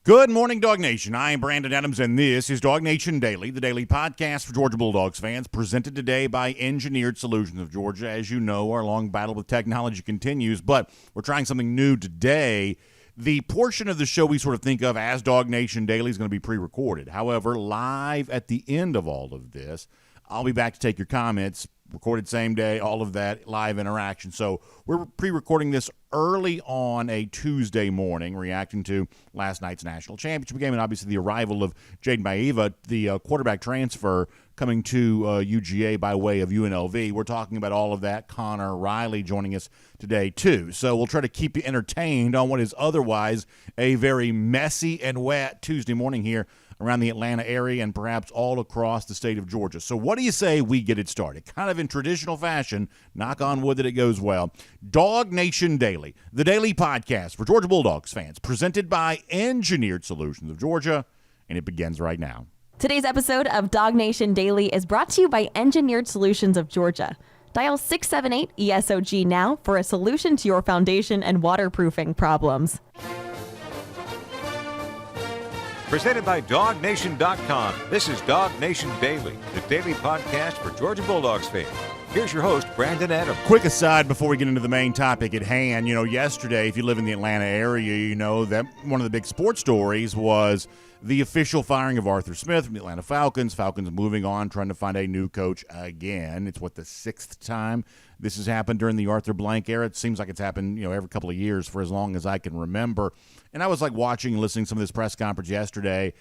Good morning, DawgNation. I am Brandon Adams, and this is DawgNation Daily, the daily podcast for Georgia Bulldogs fans, presented today by Engineered Solutions of Georgia. As you know, our long battle with technology continues, but we're trying something new today. The portion of the show we sort of think of as DawgNation Daily is going to be pre-recorded. However, live at the end of all of this, I'll be back to take your comments, recorded same day, all of that, live interaction. So we're pre-recording this early on a Tuesday morning, reacting to last night's national championship game and obviously the arrival of Jayden Maiava, the quarterback transfer coming to UGA by way of UNLV. We're talking about all of that. Connor Riley joining us today, too. So we'll try to keep you entertained on what is otherwise a very messy and wet Tuesday morning here around the Atlanta area and perhaps all across the state of Georgia. So what do you say we get it started? Kind of in traditional fashion, knock on wood that it goes well. DawgNation Daily, the daily podcast for Georgia Bulldogs fans, presented by Engineered Solutions of Georgia, and it begins right now. Today's episode of DawgNation Daily is brought to you by Engineered Solutions of Georgia. Dial 678-ESOG now for a solution to your foundation and waterproofing problems. Presented by DawgNation.com. This is DawgNation Daily, the daily podcast for Georgia Bulldogs fans. Here's your host, Brandon Adams. Quick aside before we get into the main topic at hand. Yesterday, if you live in the Atlanta area, you know that one of the big sports stories was the official firing of Arthur Smith from the Atlanta Falcons. Falcons moving on, trying to find a new coach again. It's the sixth time this has happened during the Arthur Blank era. It seems like it's happened, every couple of years for as long as I can remember. And I was watching and listening to some of this press conference yesterday,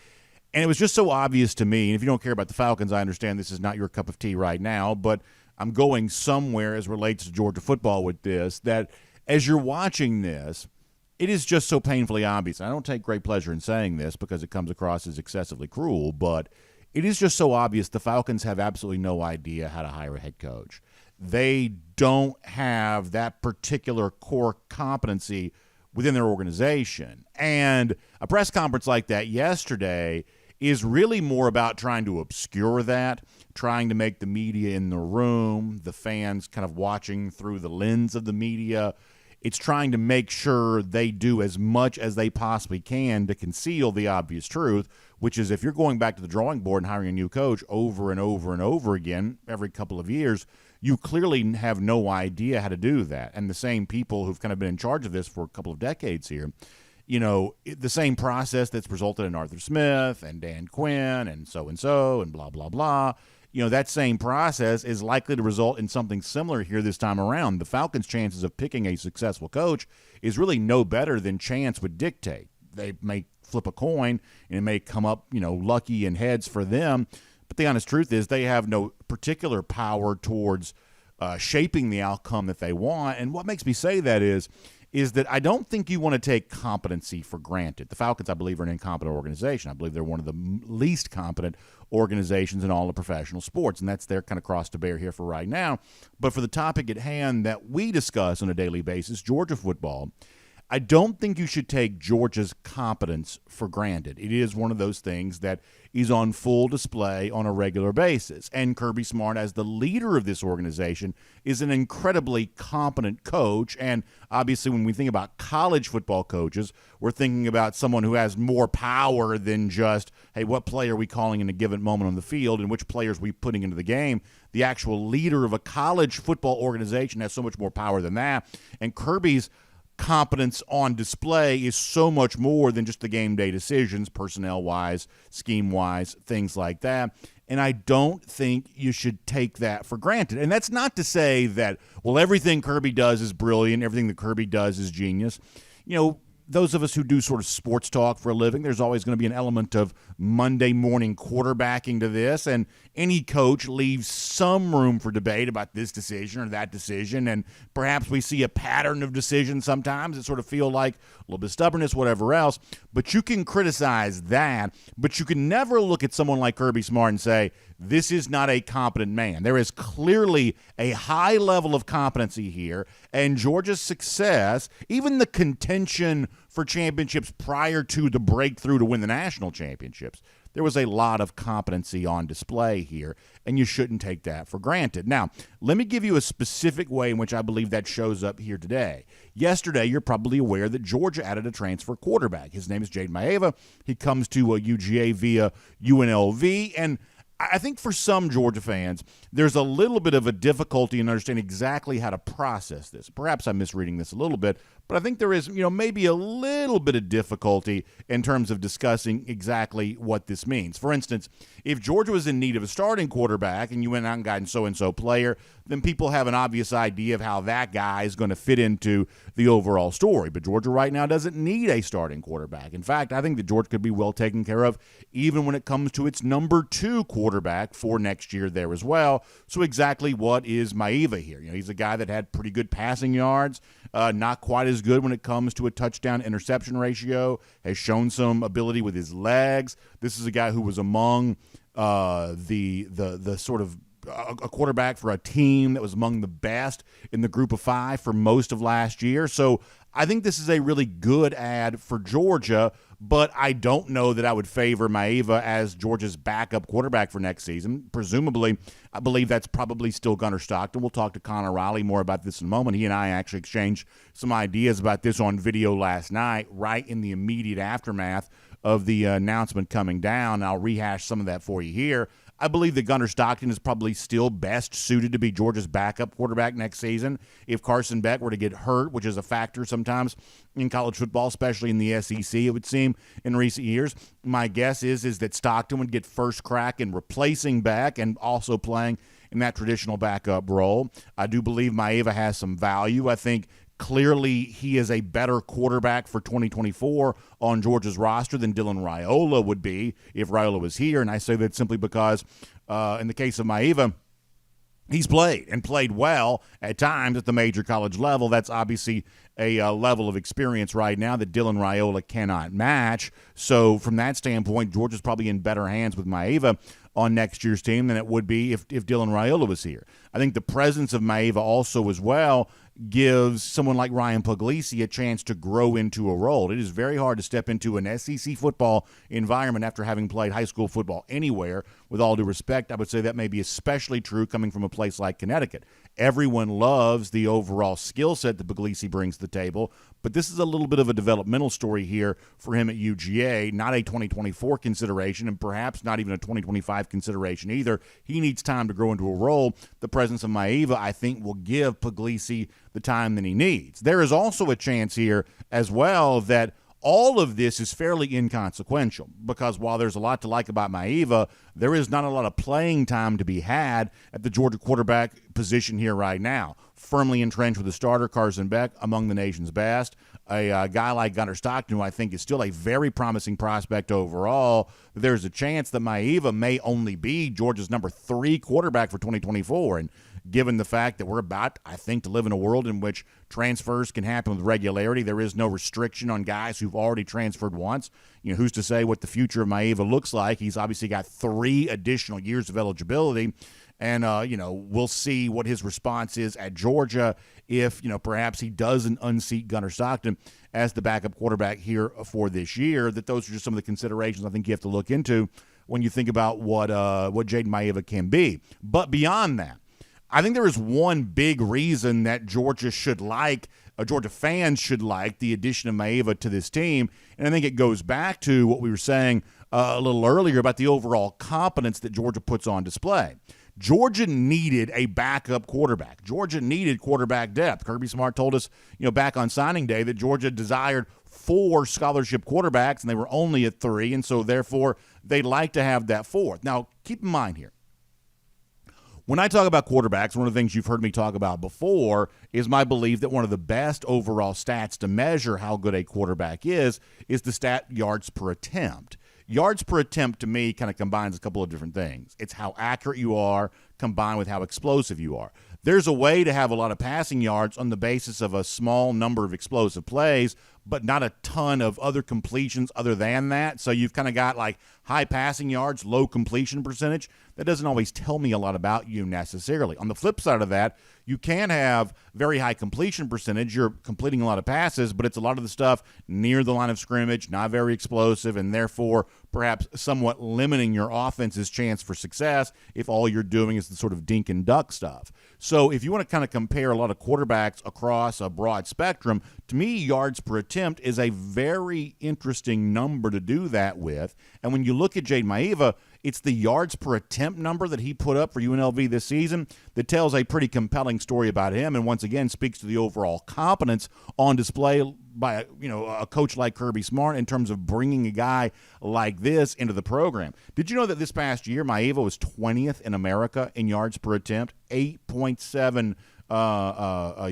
and it was just so obvious to me. And if you don't care about the Falcons, I understand this is not your cup of tea right now, but I'm going somewhere as relates to Georgia football with this, that as you're watching this, it is just so painfully obvious. I don't take great pleasure in saying this because it comes across as excessively cruel, but it is just so obvious the Falcons have absolutely no idea how to hire a head coach. They don't have that particular core competency within their organization. And a press conference like that yesterday is really more about trying to obscure that, trying to make the media in the room, the fans kind of watching through the lens of the media. It's trying to make sure they do as much as they possibly can to conceal the obvious truth, which is if you're going back to the drawing board and hiring a new coach over and over and over again every couple of years, you clearly have no idea how to do that. And the same people who've kind of been in charge of this for a couple of decades here, the same process that's resulted in Arthur Smith and Dan Quinn and so and blah, blah, blah. That same process is likely to result in something similar here this time around. The Falcons' chances of picking a successful coach is really no better than chance would dictate. They may flip a coin and it may come up, lucky in heads for them. But the honest truth is they have no particular power towards shaping the outcome that they want. And what makes me say that is that I don't think you want to take competency for granted. The Falcons, I believe, are an incompetent organization. I believe they're one of the least competent organizations in all of professional sports, and that's their kind of cross to bear here for right now. But for the topic at hand that we discuss on a daily basis, Georgia football, I don't think you should take Georgia's competence for granted. It is one of those things that is on full display on a regular basis. And Kirby Smart, as the leader of this organization, is an incredibly competent coach. And obviously, when we think about college football coaches, we're thinking about someone who has more power than just, hey, what play are we calling in a given moment on the field and which players are we putting into the game? The actual leader of a college football organization has so much more power than that. And Kirby's competence on display is so much more than just the game day decisions, personnel-wise, scheme-wise, things like that. And I don't think you should take that for granted. And that's not to say that, everything Kirby does is brilliant, everything that Kirby does is genius. Those of us who do sort of sports talk for a living, there's always going to be an element of Monday morning quarterbacking to this, and any coach leaves some room for debate about this decision or that decision, and perhaps we see a pattern of decisions sometimes that sort of feel like a little bit of stubbornness, whatever else, but you can criticize that, but you can never look at someone like Kirby Smart and say, this is not a competent man. There is clearly a high level of competency here, and Georgia's success, even the contention for championships prior to the breakthrough to win the national championships, there was a lot of competency on display here, and you shouldn't take that for granted. Now, let me give you a specific way in which I believe that shows up here today. Yesterday, you're probably aware that Georgia added a transfer quarterback. His name is Jayden Maiava. He comes to UGA via UNLV, and I think for some Georgia fans, there's a little bit of a difficulty in understanding exactly how to process this. Perhaps I'm misreading this a little bit, but I think there is, maybe a little bit of difficulty in terms of discussing exactly what this means. For instance, if Georgia was in need of a starting quarterback and you went out and got a so-and-so player, then people have an obvious idea of how that guy is going to fit into the overall story. But Georgia right now doesn't need a starting quarterback. In fact, I think that Georgia could be well taken care of even when it comes to its number 2 quarterback for next year there as well. So exactly what is Maiava here? He's a guy that had pretty good passing yards, not quite as good when it comes to a touchdown-interception ratio, has shown some ability with his legs. This is a guy who was among the sort of a quarterback for a team that was among the best in the group of 5 for most of last year. So I think this is a really good add for Georgia, but I don't know that I would favor Maiava as Georgia's backup quarterback for next season. Presumably, I believe that's probably still Gunnar Stockton. We'll talk to Connor Riley more about this in a moment. He and I actually exchanged some ideas about this on video last night, right in the immediate aftermath of the announcement coming down. I'll rehash some of that for you here. I believe that Gunnar Stockton is probably still best suited to be Georgia's backup quarterback next season. If Carson Beck were to get hurt, which is a factor sometimes in college football, especially in the SEC, it would seem, in recent years, my guess is that Stockton would get first crack in replacing Beck and also playing in that traditional backup role. I do believe Maiava has some value. I think clearly he is a better quarterback for 2024 on Georgia's roster than Dylan Raiola would be if Raiola was here, and I say that simply because in the case of Maiava, he's played well at times at the major college level. That's obviously a level of experience right now that Dylan Raiola cannot match. So from that standpoint, Georgia's probably in better hands with Maiava on next year's team than it would be if Dylan Raiola was here. I think the presence of Maiava also as well gives someone like Ryan Puglisi a chance to grow into a role. It is very hard to step into an SEC football environment after having played high school football anywhere. With all due respect, I would say that may be especially true coming from a place like Connecticut. Everyone loves the overall skill set that Puglisi brings to the table, but this is a little bit of a developmental story here for him at UGA, not a 2024 consideration and perhaps not even a 2025 consideration either. He needs time to grow into a role. The presence of Maiava, I think, will give Puglisi the time that he needs. There is also a chance here as well that all of this is fairly inconsequential because while there's a lot to like about Maiava, there is not a lot of playing time to be had at the Georgia quarterback position here right now. Firmly entrenched with the starter, Carson Beck, among the nation's best. A guy like Gunnar Stockton, who I think is still a very promising prospect overall. There's a chance that Maiava may only be Georgia's number 3 quarterback for 2024. And given the fact that we're about, I think, to live in a world in which transfers can happen with regularity, there is no restriction on guys who've already transferred once. Who's to say what the future of Maiava looks like? He's obviously got 3 additional years of eligibility. And, we'll see what his response is at Georgia if, perhaps he doesn't unseat Gunnar Stockton as the backup quarterback here for this year. That those are just some of the considerations I think you have to look into when you think about what Jayden Maiava can be. But beyond that, I think there is one big reason that Georgia fans should like the addition of Maiava to this team, and I think it goes back to what we were saying a little earlier about the overall competence that Georgia puts on display. Georgia needed a backup quarterback. Georgia needed quarterback depth. Kirby Smart told us, back on signing day that Georgia desired 4 scholarship quarterbacks, and they were only at 3, and so therefore they'd like to have that 4th. Now, keep in mind here, when I talk about quarterbacks, one of the things you've heard me talk about before is my belief that one of the best overall stats to measure how good a quarterback is the stat yards per attempt. Yards per attempt, to me, kind of combines a couple of different things. It's how accurate you are combined with how explosive you are. There's a way to have a lot of passing yards on the basis of a small number of explosive plays, but not a ton of other completions other than that. So you've kind of got like high passing yards, low completion percentage. That doesn't always tell me a lot about you necessarily. On the flip side of that, you can have very high completion percentage. You're completing a lot of passes, but it's a lot of the stuff near the line of scrimmage, not very explosive, and therefore perhaps somewhat limiting your offense's chance for success if all you're doing is the sort of dink and duck stuff. So if you want to kind of compare a lot of quarterbacks across a broad spectrum, to me, yards per attempt is a very interesting number to do that with. And when you look at Jayden Maiava, it's the yards per attempt number that he put up for UNLV this season that tells a pretty compelling story about him, and once again speaks to the overall competence on display by a coach like Kirby Smart in terms of bringing a guy like this into the program. Did you know that this past year Maiava was 20th in America in yards per attempt, 8.7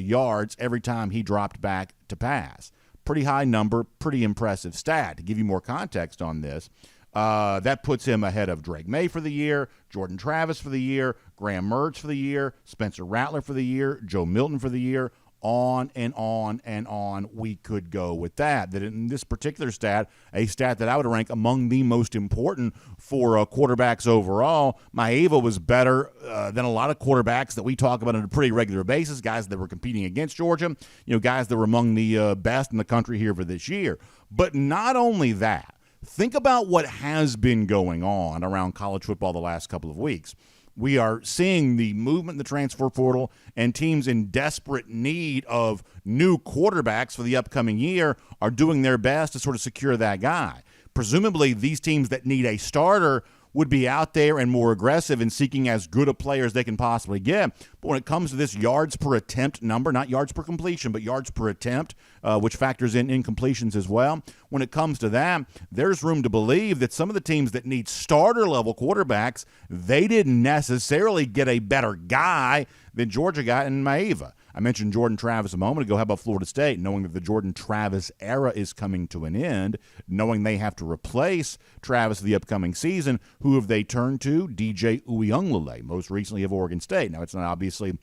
yards every time he dropped back to pass? Pretty high number, pretty impressive stat. To give you more context on this, that puts him ahead of Drake May for the year, Jordan Travis for the year, Graham Mertz for the year, Spencer Rattler for the year, Joe Milton for the year. On and on and on we could go with that. That in this particular stat, a stat that I would rank among the most important for quarterbacks overall, Maiava was better than a lot of quarterbacks that we talk about on a pretty regular basis, guys that were competing against Georgia, guys that were among the best in the country here for this year. But not only that, think about what has been going on around college football the last couple of weeks. We are seeing the movement in the transfer portal, and teams in desperate need of new quarterbacks for the upcoming year are doing their best to sort of secure that guy. Presumably, these teams that need a starter would be out there and more aggressive in seeking as good a player as they can possibly get. But when it comes to this yards per attempt number, not yards per completion, but yards per attempt, which factors in incompletions as well, when it comes to that, there's room to believe that some of the teams that need starter-level quarterbacks, they didn't necessarily get a better guy than Georgia got in Maiava. I mentioned Jordan Travis a moment ago. How about Florida State? Knowing that the Jordan Travis era is coming to an end, knowing they have to replace Travis the upcoming season, who have they turned to? DJ Uiagalelei, most recently of Oregon State. Now, it's not obviously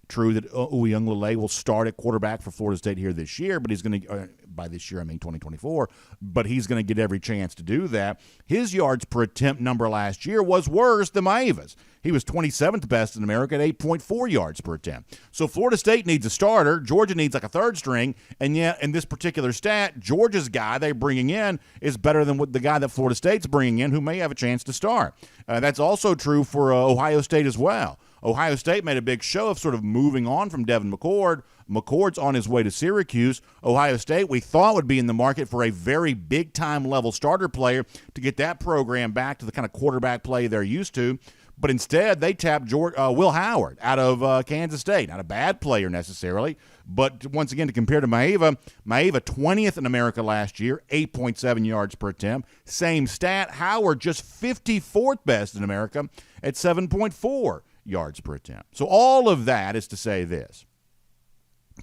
true that Uiagalelei will start at quarterback for Florida State here this year, but he's going to, by this year I mean 2024, but he's going to get every chance to do that. His yards per attempt number last year was worse than Maiava's. He was 27th best in America at 8.4 yards per attempt. So Florida State needs a starter. Georgia needs like a third string. And yet, in this particular stat, Georgia's guy they're bringing in is better than what the guy that Florida State's bringing in, who may have a chance to start. That's also true for Ohio State as well. Ohio State made a big show of sort of moving on from Devin McCord. McCord's on his way to Syracuse. Ohio State, we thought, would be in the market for a very big-time level starter player to get that program back to the kind of quarterback play they're used to. But instead, they tapped Will Howard out of Kansas State. Not a bad player necessarily, but once again, to compare to Maiava 20th in America last year, 8.7 yards per attempt. Same stat, Howard just 54th best in America at 7.4 yards per attempt. So all of that is to say this.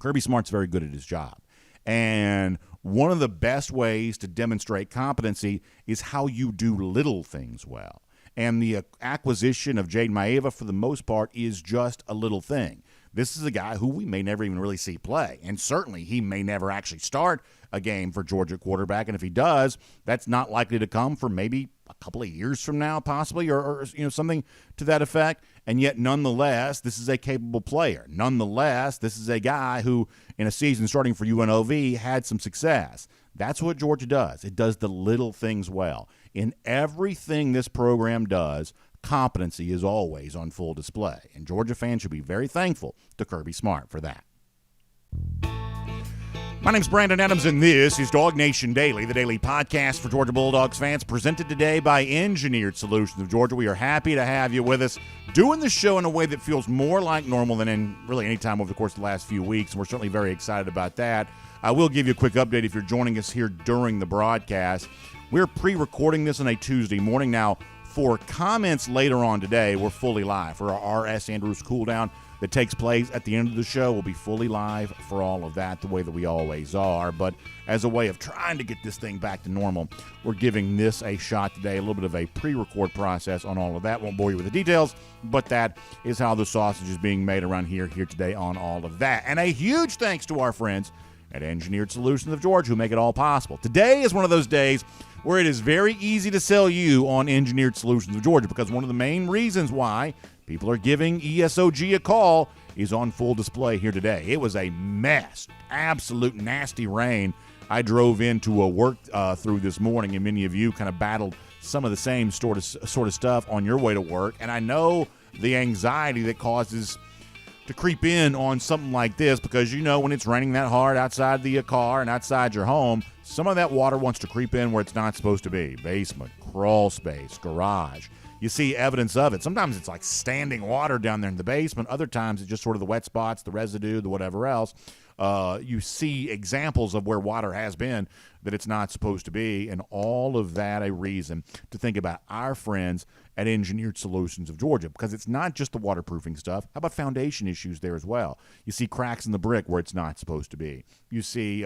Kirby Smart's very good at his job. And one of the best ways to demonstrate competency is how you do little things well. And the acquisition of Jayden Maiava, for the most part, is just a little thing. This is a guy who we may never even really see play. And certainly he may never actually start a game for Georgia quarterback. And if he does, that's not likely to come for maybe a couple of years from now, possibly, or something to that effect. And yet, nonetheless, this is a capable player. Nonetheless, this is a guy who, in a season starting for UNLV, had some success. That's what Georgia does. It does the little things well. In everything this program does, competency is always on full display. And Georgia fans should be very thankful to Kirby Smart for that. My name's Brandon Adams, and this is DawgNation Daily, the daily podcast for Georgia Bulldogs fans, presented today by Engineered Solutions of Georgia. We are happy to have you with us, doing the show in a way that feels more like normal than in really any time over the course of the last few weeks, and we're certainly very excited about that. I will give you a quick update if you're joining us here during the broadcast. We're pre-recording this on a Tuesday morning. Now, for comments later on today, we're fully live. For our R.S. Andrews cooldown that takes place at the end of the show, we'll be fully live for all of that, the way that we always are. But as a way of trying to get this thing back to normal, we're giving this a shot today, a little bit of a pre-record process on all of that. Won't bore you with the details, but that is how the sausage is being made around here today on all of that. And a huge thanks to our friends at Engineered Solutions of Georgia, who make it all possible. Today is one of those days where it is very easy to sell you on Engineered Solutions of Georgia, because one of the main reasons why people are giving ESOG a call is on full display here today. It was a mess, absolute nasty rain. I drove into a work through this morning, and many of you kind of battled some of the same sort of stuff on your way to work. And I know the anxiety that causes to creep in on something like this, because when it's raining that hard outside the car and outside your home, some of that water wants to creep in where it's not supposed to be. Basement, crawl space, garage. You see evidence of it. Sometimes it's like standing water down there in the basement. Other times it's just sort of the wet spots, the residue, the whatever else. You see examples of where water has been that it's not supposed to be, and all of that a reason to think about our friends at Engineered Solutions of Georgia, because it's not just the waterproofing stuff. How about foundation issues there as well? You see cracks in the brick where it's not supposed to be. You see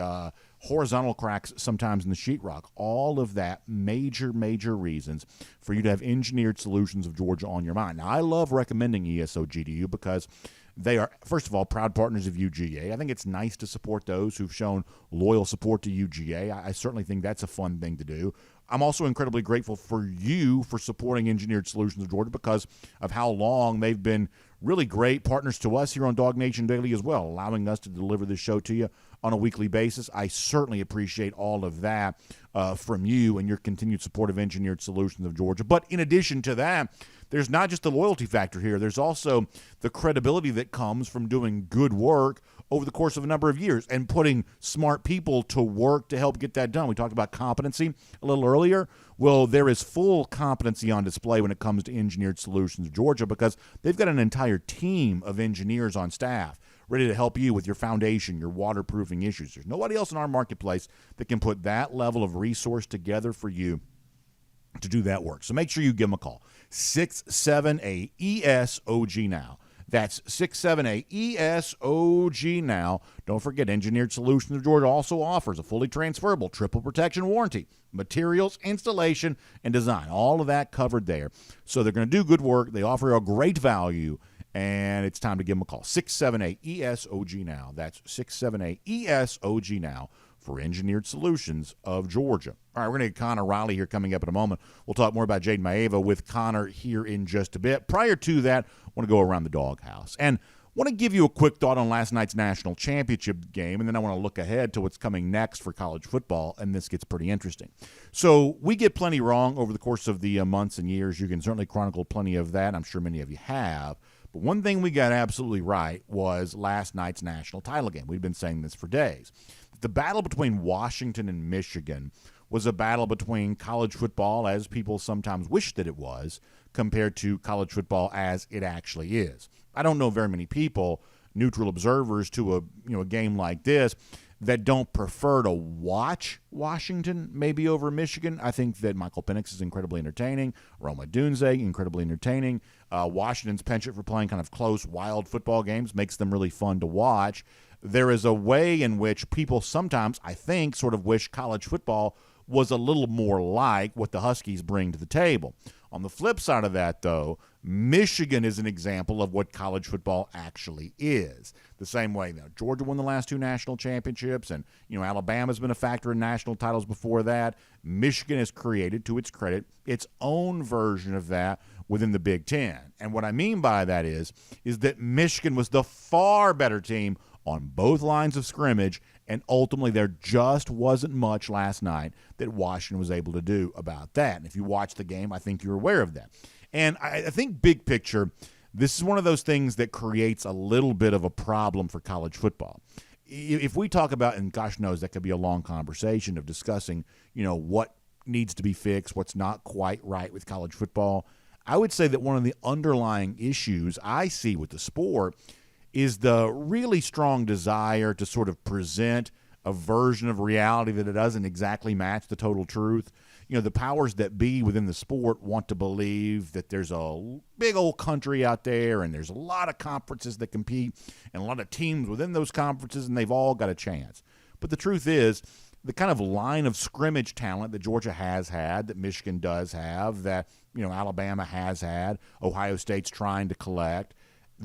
horizontal cracks sometimes in the sheetrock. All of that major reasons for you to have Engineered Solutions of Georgia on your mind. Now, I love recommending ESOG to you because they are, first of all, proud partners of UGA. I think it's nice to support those who've shown loyal support to UGA. I certainly think that's a fun thing to do. I'm also incredibly grateful for you for supporting Engineered Solutions of Georgia because of how long they've been really great partners to us here on DawgNation Daily as well, allowing us to deliver this show to you on a weekly basis. I certainly appreciate all of that from you and your continued support of Engineered Solutions of Georgia. But in addition to that, there's not just the loyalty factor here. There's also the credibility that comes from doing good work over the course of a number of years and putting smart people to work to help get that done. We talked about competency a little earlier. Well, there is full competency on display when it comes to Engineered Solutions of Georgia because they've got an entire team of engineers on staff ready to help you with your foundation, your waterproofing issues. There's nobody else in our marketplace that can put that level of resource together for you to do that work. So make sure you give them a call. 678-ESOG now. That's 678-ESOG now. Don't forget, Engineered Solutions of Georgia also offers a fully transferable triple protection warranty, materials, installation, and design. All of that covered there. So they're going to do good work. They offer a great value, and it's time to give them a call. 678-ESOG now. That's 678-ESOG now for Engineered Solutions of Georgia. All right, we're going to get Connor Riley here coming up in a moment. We'll talk more about Jayden Maiava with Connor here in just a bit. Prior to that, I want to go around the doghouse and want to give you a quick thought on last night's national championship game, and then I want to look ahead to what's coming next for college football, and this gets pretty interesting. So we get plenty wrong over the course of the months and years. You can certainly chronicle plenty of that. I'm sure many of you have. But one thing we got absolutely right was last night's national title game. We've been saying this for days. The battle between Washington and Michigan was a battle between college football, as people sometimes wish that it was, compared to college football as it actually is. I don't know very many people, neutral observers to a game like this, that don't prefer to watch Washington maybe over Michigan. I think that Michael Penix is incredibly entertaining. Roma Dunze, incredibly entertaining. Washington's penchant for playing kind of close, wild football games makes them really fun to watch. There is a way in which people sometimes, I think, sort of wish college football was a little more like what the Huskies bring to the table. On the flip side of that, though, Michigan is an example of what college football actually is. The same way, Georgia won the last two national championships, and Alabama's been a factor in national titles before that. Michigan has created, to its credit, its own version of that within the Big Ten. And what I mean by that is that Michigan was the far better team on both lines of scrimmage, and ultimately there just wasn't much last night that Washington was able to do about that. And if you watch the game, I think you're aware of that. And I think big picture, this is one of those things that creates a little bit of a problem for college football. If we talk about, and gosh knows that could be a long conversation of discussing, what needs to be fixed, what's not quite right with college football, I would say that one of the underlying issues I see with the sport is the really strong desire to sort of present a version of reality that it doesn't exactly match the total truth. The powers that be within the sport want to believe that there's a big old country out there and there's a lot of conferences that compete and a lot of teams within those conferences, and they've all got a chance. But the truth is, the kind of line of scrimmage talent that Georgia has had, that Michigan does have, that Alabama has had, Ohio State's trying to collect,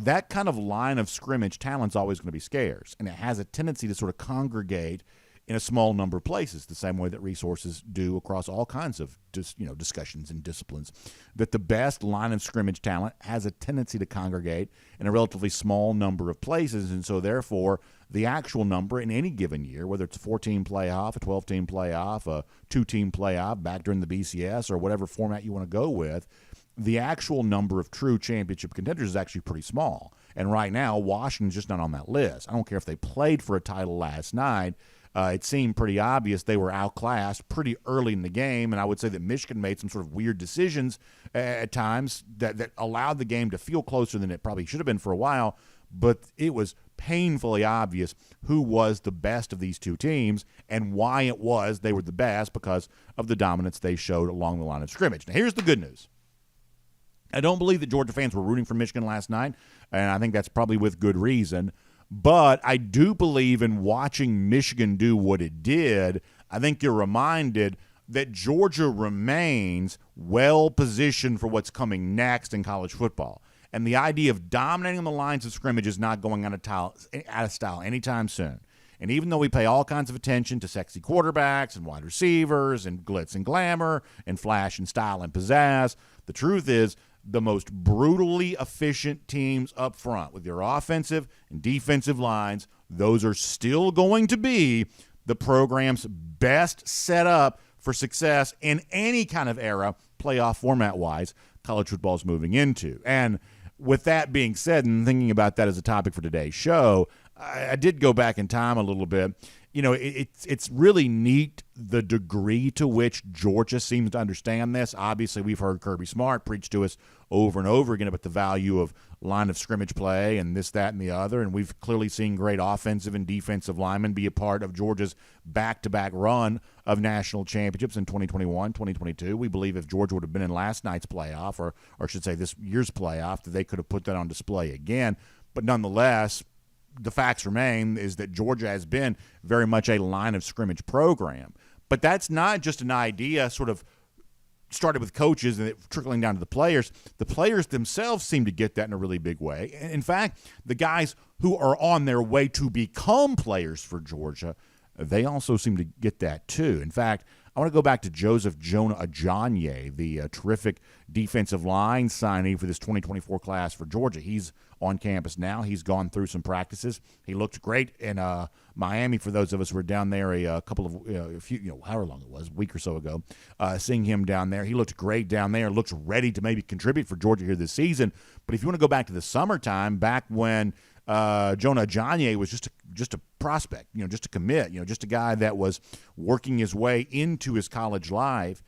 that kind of line of scrimmage talent's always going to be scarce, and it has a tendency to sort of congregate in a small number of places, the same way that resources do across all kinds of discussions and disciplines. That the best line of scrimmage talent has a tendency to congregate in a relatively small number of places, and so therefore the actual number in any given year, whether it's a 14 playoff, a 12-team playoff, a 2-team playoff back during the BCS, or whatever format you want to go with, the actual number of true championship contenders is actually pretty small. And right now, Washington's just not on that list. I don't care if they played for a title last night. It seemed pretty obvious they were outclassed pretty early in the game, and I would say that Michigan made some sort of weird decisions at times that allowed the game to feel closer than it probably should have been for a while, but it was painfully obvious who was the best of these two teams and why it was they were the best because of the dominance they showed along the line of scrimmage. Now, here's the good news. I don't believe that Georgia fans were rooting for Michigan last night, and I think that's probably with good reason. But I do believe in watching Michigan do what it did. I think you're reminded that Georgia remains well-positioned for what's coming next in college football. And the idea of dominating on the lines of scrimmage is not going out of style anytime soon. And even though we pay all kinds of attention to sexy quarterbacks and wide receivers and glitz and glamour and flash and style and pizzazz, the truth is the most brutally efficient teams up front with your offensive and defensive lines, those are still going to be the program's best set up for success in any kind of era, playoff format-wise, college football is moving into. And with that being said, and thinking about that as a topic for today's show, I did go back in time a little bit. It's really neat the degree to which Georgia seems to understand this. Obviously, we've heard Kirby Smart preach to us over and over again about the value of line of scrimmage play and this, that, and the other, and we've clearly seen great offensive and defensive linemen be a part of Georgia's back-to-back run of national championships in 2021, 2022. We believe if Georgia would have been in last night's playoff, or I should say this year's playoff, that they could have put that on display again. But nonetheless, the facts remain is that Georgia has been very much a line of scrimmage program. But that's not just an idea sort of started with coaches and it trickling down to the players. The players themselves seem to get that in a really big way. In fact, the guys who are on their way to become players for Georgia, they also seem to get that too. In fact, I want to go back to Joseph Jonah Ajonye, the terrific defensive line signee for this 2024 class for Georgia. He's on campus now. He's gone through some practices. He looked great in Miami for those of us who were down there however long it was, a week or so ago, seeing him down there. He looked great down there, looks ready to maybe contribute for Georgia here this season. But if you want to go back to the summertime, back when Jonah Ajonye was just a prospect, just a commit, just a guy that was working his way into his college life,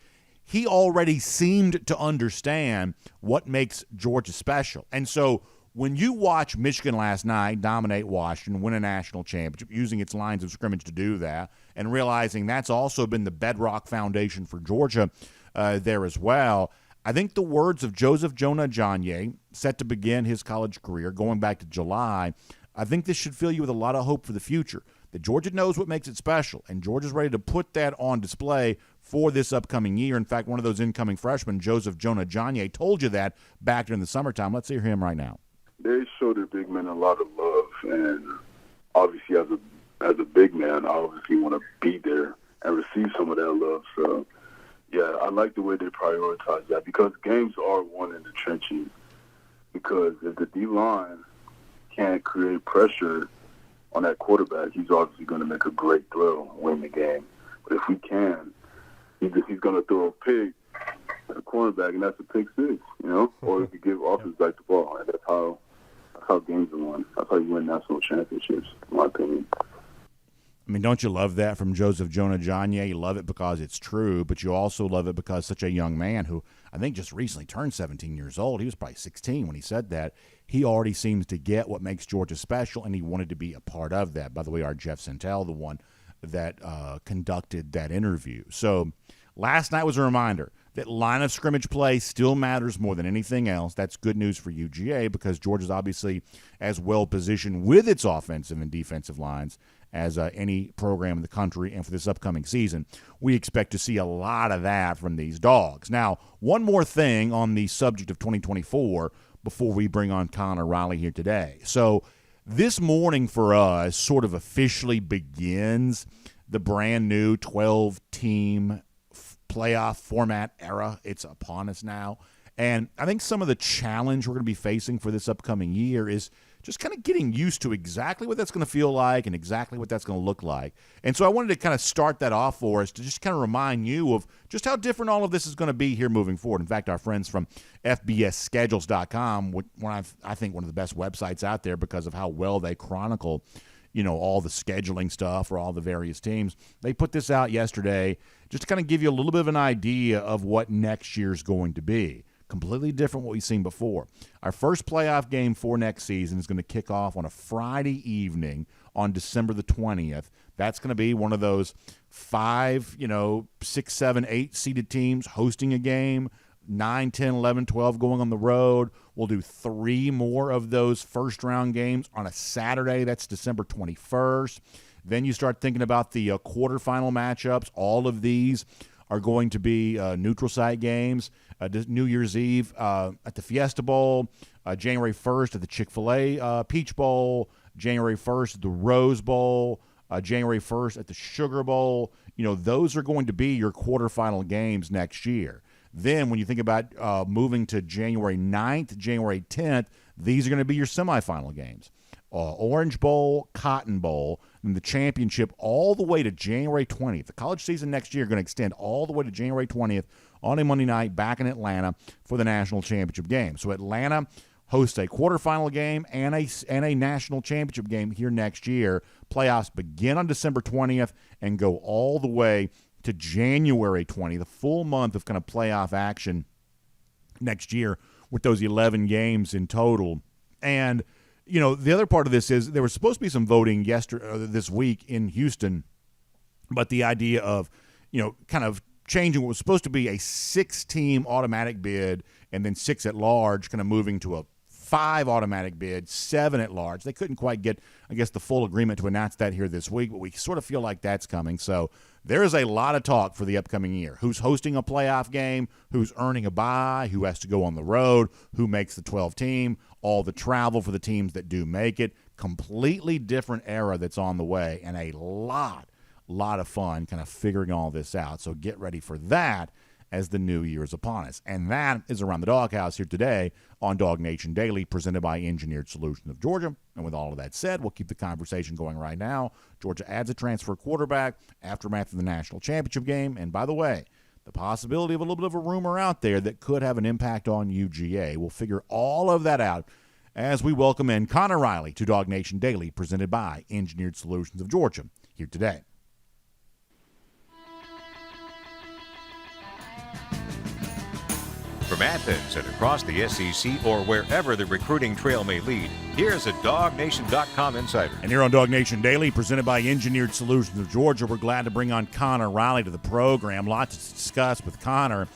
he already seemed to understand what makes Georgia special. And so when you watch Michigan last night dominate Washington, win a national championship, using its lines of scrimmage to do that, and realizing that's also been the bedrock foundation for Georgia there as well, I think the words of Joseph Jonah Ajonye, set to begin his college career going back to July, I think this should fill you with a lot of hope for the future, that Georgia knows what makes it special, and Georgia's ready to put that on display for this upcoming year. In fact, one of those incoming freshmen, Joseph Jonah Ajonye, told you that back during the summertime. Let's hear him right now. They show their big men a lot of love, and obviously as a big man, I obviously want to be there and receive some of that love. So, yeah, I like the way they prioritize that because games are won in the trenches. Because if the D-line can't create pressure on that quarterback, he's obviously going to make a great throw and win the game. But if we can, he's going to throw a pick at the cornerback, and that's a pick six, or he could give offense back the ball. And that's how games are won. That's how you win national championships, in my opinion. I mean, don't you love that from Joseph Jonah Ajonye? You love it because it's true, but you also love it because such a young man who I think just recently turned 17 years old, he was probably 16 when he said that, he already seems to get what makes Georgia special, and he wanted to be a part of that. By the way, our Jeff Santel, the one that conducted that interview. So last night was a reminder that line of scrimmage play still matters more than anything else. That's good news for UGA because Georgia's obviously as well positioned with its offensive and defensive lines as any program in the country. And for this upcoming season, we expect to see a lot of that from these Dogs. Now, one more thing on the subject of 2024 before we bring on Connor Riley here today. So this morning for us sort of officially begins the brand new 12-team playoff format era. It's upon us now. And I think some of the challenge we're going to be facing for this upcoming year is just kind of getting used to exactly what that's going to feel like and exactly what that's going to look like. And so I wanted to kind of start that off for us to just kind of remind you of just how different all of this is going to be here moving forward. In fact, our friends from FBSschedules.com, I think one of the best websites out there because of how well they chronicle, all the scheduling stuff for all the various teams. They put this out yesterday just to kind of give you a little bit of an idea of what next year's going to be. Completely different what we've seen before. Our first playoff game for next season is going to kick off on a Friday evening on December the 20th. That's going to be one of those 5, 6, 7, 8 seeded teams hosting a game, 9, 10, 11, 12 going on the road. We'll do 3 more of those first-round games on a Saturday. That's December 21st. Then you start thinking about the quarterfinal matchups. All of these are going to be neutral site games. New Year's Eve at the Fiesta Bowl, January 1st at the Chick-fil-A Peach Bowl, January 1st at the Rose Bowl, January 1st at the Sugar Bowl. Those are going to be your quarterfinal games next year. Then when you think about moving to January 9th, January 10th, these are going to be your semifinal games. Orange Bowl, Cotton Bowl, and the championship all the way to January 20th. The college season next year is going to extend all the way to January 20th on a Monday night back in Atlanta for the national championship game. So Atlanta hosts a quarterfinal game and a national championship game here next year. Playoffs begin on December 20th and go all the way to January 20th, the full month of kind of playoff action next year with those 11 games in total. And the other part of this is there was supposed to be some voting this week in Houston, but the idea of, kind of changing what was supposed to be a 6-team automatic bid and then 6 at large, kind of moving to a 5 automatic bid, 7 at large. They couldn't quite get, the full agreement to announce that here this week, but we sort of feel like that's coming. So there is a lot of talk for the upcoming year. Who's hosting a playoff game, who's earning a bye, who has to go on the road, who makes the 12-team, all the travel for the teams that do make it. Completely different era that's on the way, and a lot of fun kind of figuring all this out. So get ready for that as the new year is upon us. And that is Around the Doghouse here today on DawgNation Daily, presented by Engineered Solutions of Georgia. And with all of that said, we'll keep the conversation going right now. Georgia adds a transfer quarterback, aftermath of the national championship game. And by the way, the possibility of a little bit of a rumor out there that could have an impact on UGA. We'll figure all of that out as we welcome in Connor Riley to DawgNation Daily, presented by Engineered Solutions of Georgia, here today. From Athens and across the SEC or wherever the recruiting trail may lead, here's a DawgNation.com insider. And here on DawgNation Daily, presented by Engineered Solutions of Georgia, we're glad to bring on Connor Riley to the program. Lots to discuss with Connor,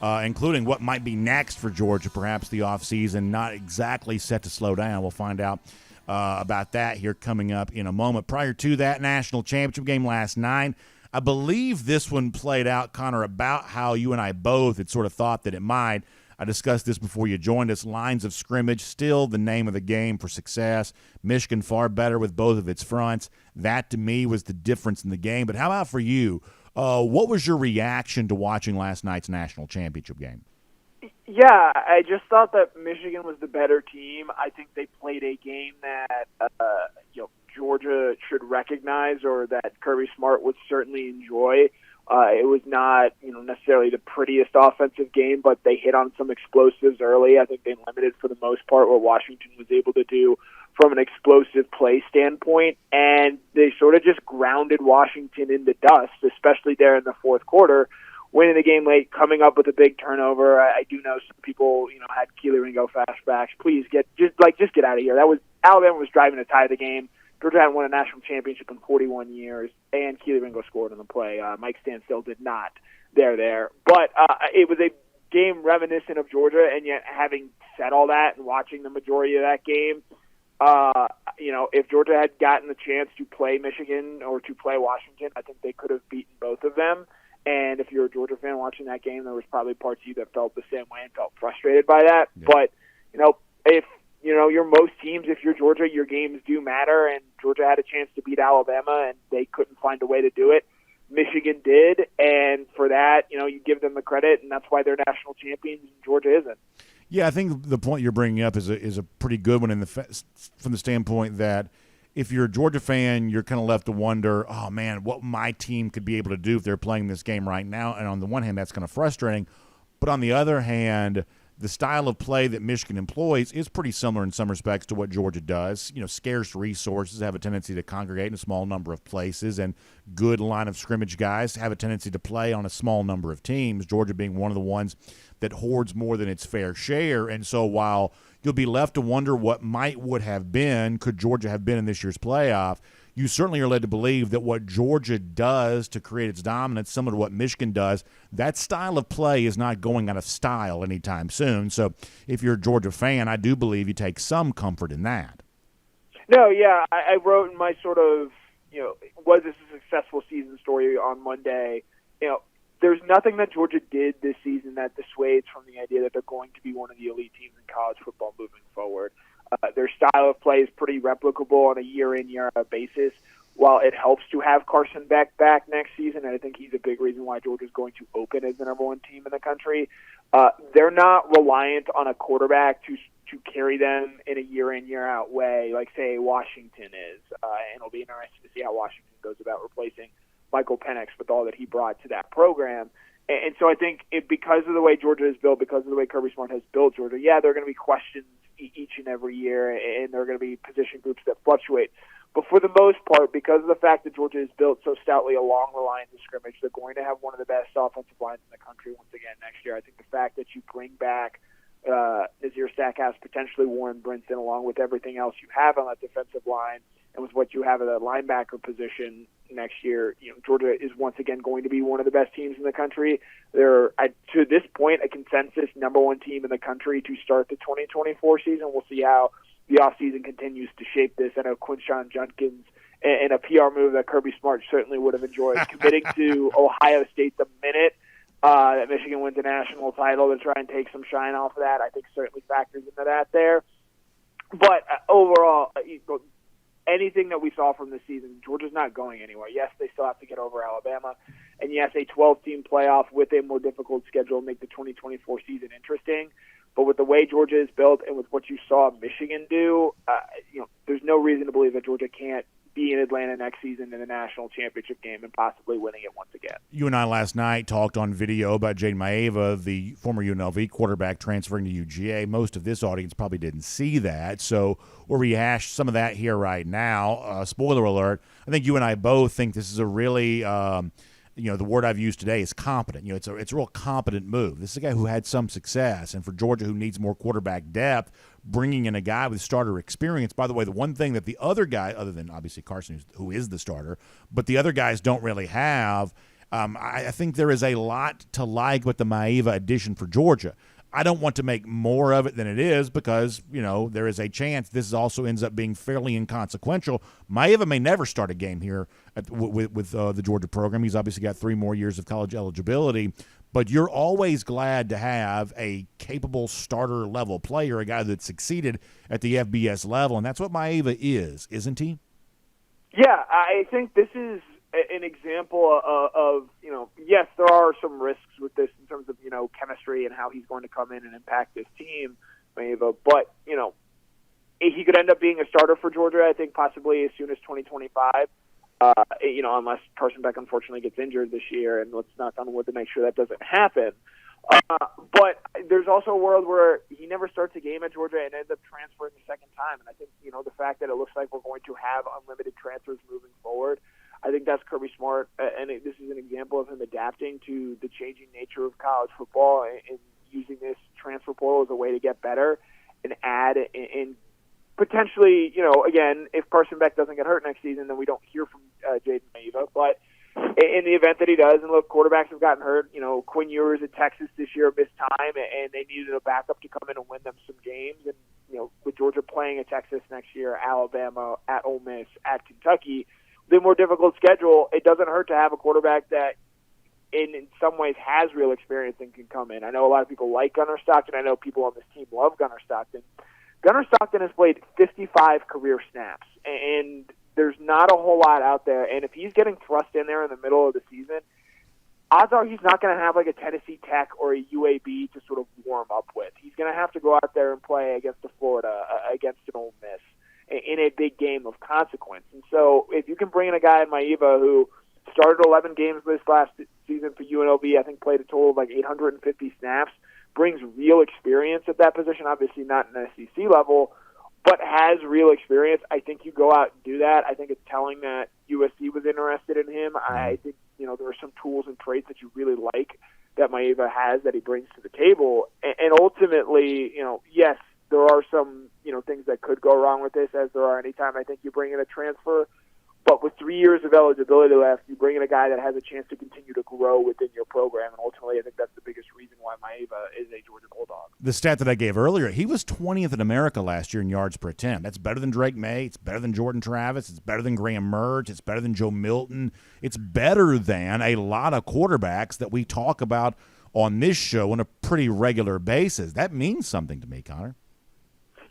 including what might be next for Georgia, perhaps the offseason. Not exactly set to slow down. We'll find out about that here coming up in a moment. Prior to that national championship game last night, I believe this one played out, Connor, about how you and I both had sort of thought that it might. I discussed this before you joined us. Lines of scrimmage, still the name of the game for success. Michigan far better with both of its fronts. That, to me, was the difference in the game. But how about for you? What was your reaction to watching last night's national championship game? Yeah, I just thought that Michigan was the better team. I think they played a game that Georgia should recognize, or that Kirby Smart would certainly enjoy. It was not, necessarily the prettiest offensive game, but they hit on some explosives early. I think they limited, for the most part, what Washington was able to do from an explosive play standpoint, and they sort of just grounded Washington into dust, especially there in the fourth quarter, winning the game late, coming up with a big turnover. I do know some people, had Keely Ringo flashbacks. Please just get out of here. Alabama was driving to tie the game. Georgia hadn't won a national championship in 41 years, and Keely Ringo scored on the play. Mike Standstill did not. There. But it was a game reminiscent of Georgia, and yet having said all that and watching the majority of that game, if Georgia had gotten the chance to play Michigan or to play Washington, I think they could have beaten both of them. And if you're a Georgia fan watching that game, there was probably parts of you that felt the same way and felt frustrated by that. Yeah. But, if you're most teams, if you're Georgia, your games do matter, and Georgia had a chance to beat Alabama, and they couldn't find a way to do it. Michigan did, and for that, you give them the credit, and that's why they're national champions, and Georgia isn't. Yeah, I think the point you're bringing up is a pretty good one from the standpoint that if you're a Georgia fan, you're kind of left to wonder, oh, man, what my team could be able to do if they're playing this game right now. And on the one hand, that's kind of frustrating. But on the other hand, the style of play that Michigan employs is pretty similar in some respects to what Georgia does. Scarce resources have a tendency to congregate in a small number of places, and good line of scrimmage guys have a tendency to play on a small number of teams, Georgia being one of the ones that hoards more than its fair share. And so while you'll be left to wonder what would have been, could Georgia have been in this year's playoff, you certainly are led to believe that what Georgia does to create its dominance, similar to what Michigan does, that style of play is not going out of style anytime soon. So if you're a Georgia fan, I do believe you take some comfort in that. No, yeah, I wrote in my sort of, was this a successful season story on Monday. There's nothing that Georgia did this season that dissuades from the idea that they're going to be one of the elite teams in college football moving forward. Their style of play is pretty replicable on a year-in, year-out basis. While it helps to have Carson Beck back next season, and I think he's a big reason why Georgia's going to open as the number one team in the country, they're not reliant on a quarterback to carry them in a year-in, year-out way like, say, Washington is. And it'll be interesting to see how Washington goes about replacing Michael Penix with all that he brought to that program. And so I think because of the way Georgia is built, because of the way Kirby Smart has built Georgia, yeah, there are going to be questions each and every year, and there are going to be position groups that fluctuate. But for the most part, because of the fact that Georgia is built so stoutly along the lines of scrimmage, they're going to have one of the best offensive lines in the country once again next year. I think the fact that you bring back Nazir Stackhouse, potentially Warren Brinson, along with everything else you have on that defensive line, and with what you have at the linebacker position next year, Georgia is once again going to be one of the best teams in the country. They're, to this point, a consensus number one team in the country to start the 2024 season. We'll see how the offseason continues to shape this. I know Quinshon Judkins, and a PR move that Kirby Smart certainly would have enjoyed, committing to Ohio State the minute that Michigan wins a national title to try and take some shine off of that, I think certainly factors into that there. But overall, anything that we saw from this season, Georgia's not going anywhere. Yes, they still have to get over Alabama. And yes, a 12-team playoff with a more difficult schedule will make the 2024 season interesting. But with the way Georgia is built and with what you saw Michigan do, there's no reason to believe that Georgia can't be in Atlanta next season in the national championship game and possibly winning it once again. You and I last night talked on video about Jayden Maiava, the former UNLV quarterback transferring to UGA. Most of this audience probably didn't see that, so we'll rehash some of that here right now. Spoiler alert, I think you and I both think this is a really the word I've used today is competent. It's a real competent move. This is a guy who had some success, and for Georgia, who needs more quarterback depth, bringing in a guy with starter experience. By the way, the one thing that the other guy, other than obviously Carson, who is the starter, but the other guys don't really have, I think there is a lot to like with the Maiava addition for Georgia. I don't want to make more of it than it is because, there is a chance this also ends up being fairly inconsequential. Maiava may never start a game here with the Georgia program. He's obviously got 3 more years of college eligibility, but you're always glad to have a capable starter-level player, a guy that succeeded at the FBS level, and that's what Maiava is, isn't he? Yeah, I think this is an example of yes, there are some risks with this in terms of, chemistry and how he's going to come in and impact this team, Maiava, but, he could end up being a starter for Georgia, I think, possibly as soon as 2025, unless Carson Beck unfortunately gets injured this year, and let's knock on wood to make sure that doesn't happen. But there's also a world where he never starts a game at Georgia and ends up transferring the second time, and I think, the fact that it looks like we're going to have unlimited transfers moving forward, I think that's Kirby Smart, and this is an example of him adapting to the changing nature of college football and using this transfer portal as a way to get better and add and potentially, again, if Carson Beck doesn't get hurt next season, then we don't hear from Jayden Maiava. But in the event that he does, and look, quarterbacks have gotten hurt. Quinn Ewers at Texas this year missed time, and they needed a backup to come in and win them some games. And, with Georgia playing at Texas next year, Alabama, at Ole Miss, at Kentucky, the more difficult schedule, it doesn't hurt to have a quarterback that in some ways has real experience and can come in. I know a lot of people like Gunnar Stockton. I know people on this team love Gunnar Stockton. Gunnar Stockton has played 55 career snaps, and there's not a whole lot out there. And if he's getting thrust in there in the middle of the season, odds are he's not going to have like a Tennessee Tech or a UAB to sort of warm up with. He's going to have to go out there and play against the Florida, against an Ole Miss, in a big game of consequence. And so if you can bring in a guy in Maiava who started 11 games this last season for UNLV, I think played a total of like 850 snaps, brings real experience at that position, obviously not an SEC level, but has real experience. I think you go out and do that. I think it's telling that USC was interested in him. I think, there are some tools and traits that you really like that Maiava has that he brings to the table. And ultimately, yes, there are some, things that could go wrong with this, as there are anytime I think you bring in a transfer. But with 3 years of eligibility left, you bring in a guy that has a chance to continue to grow within your program. And ultimately, I think that's the biggest reason why Maiava is a Georgia Bulldog. The stat that I gave earlier, he was 20th in America last year in yards per attempt. That's better than Drake May. It's better than Jordan Travis. It's better than Graham Mertz. It's better than Joe Milton. It's better than a lot of quarterbacks that we talk about on this show on a pretty regular basis. That means something to me, Connor.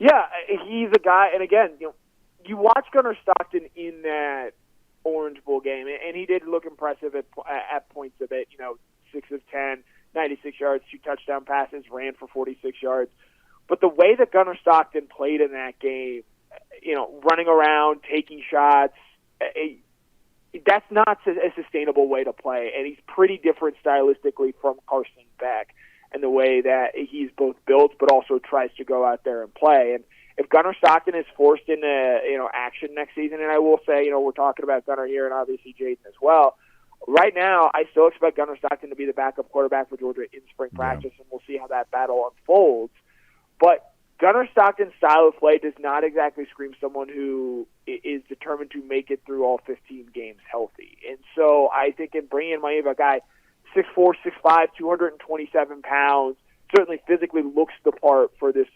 Yeah, he's a guy, and again, you watch Gunnar Stockton in that Orange Bowl game, and he did look impressive at points of it. 6 of 10, 96 yards, 2 touchdown passes, ran for 46 yards. But the way that Gunnar Stockton played in that game, running around, taking shots, that's not a sustainable way to play. And he's pretty different stylistically from Carson Beck and the way that he's both built but also tries to go out there and play. And if Gunnar Stockton is forced into action next season, and I will say, we're talking about Gunnar here and obviously Jayden as well, right now I still expect Gunnar Stockton to be the backup quarterback for Georgia in spring practice, and we'll see how that battle unfolds. But Gunnar Stockton's style of play does not exactly scream someone who is determined to make it through all 15 games healthy. And so I think in bringing in Maiava, a guy 6'4", 6'5", 227 pounds, certainly physically looks the part for this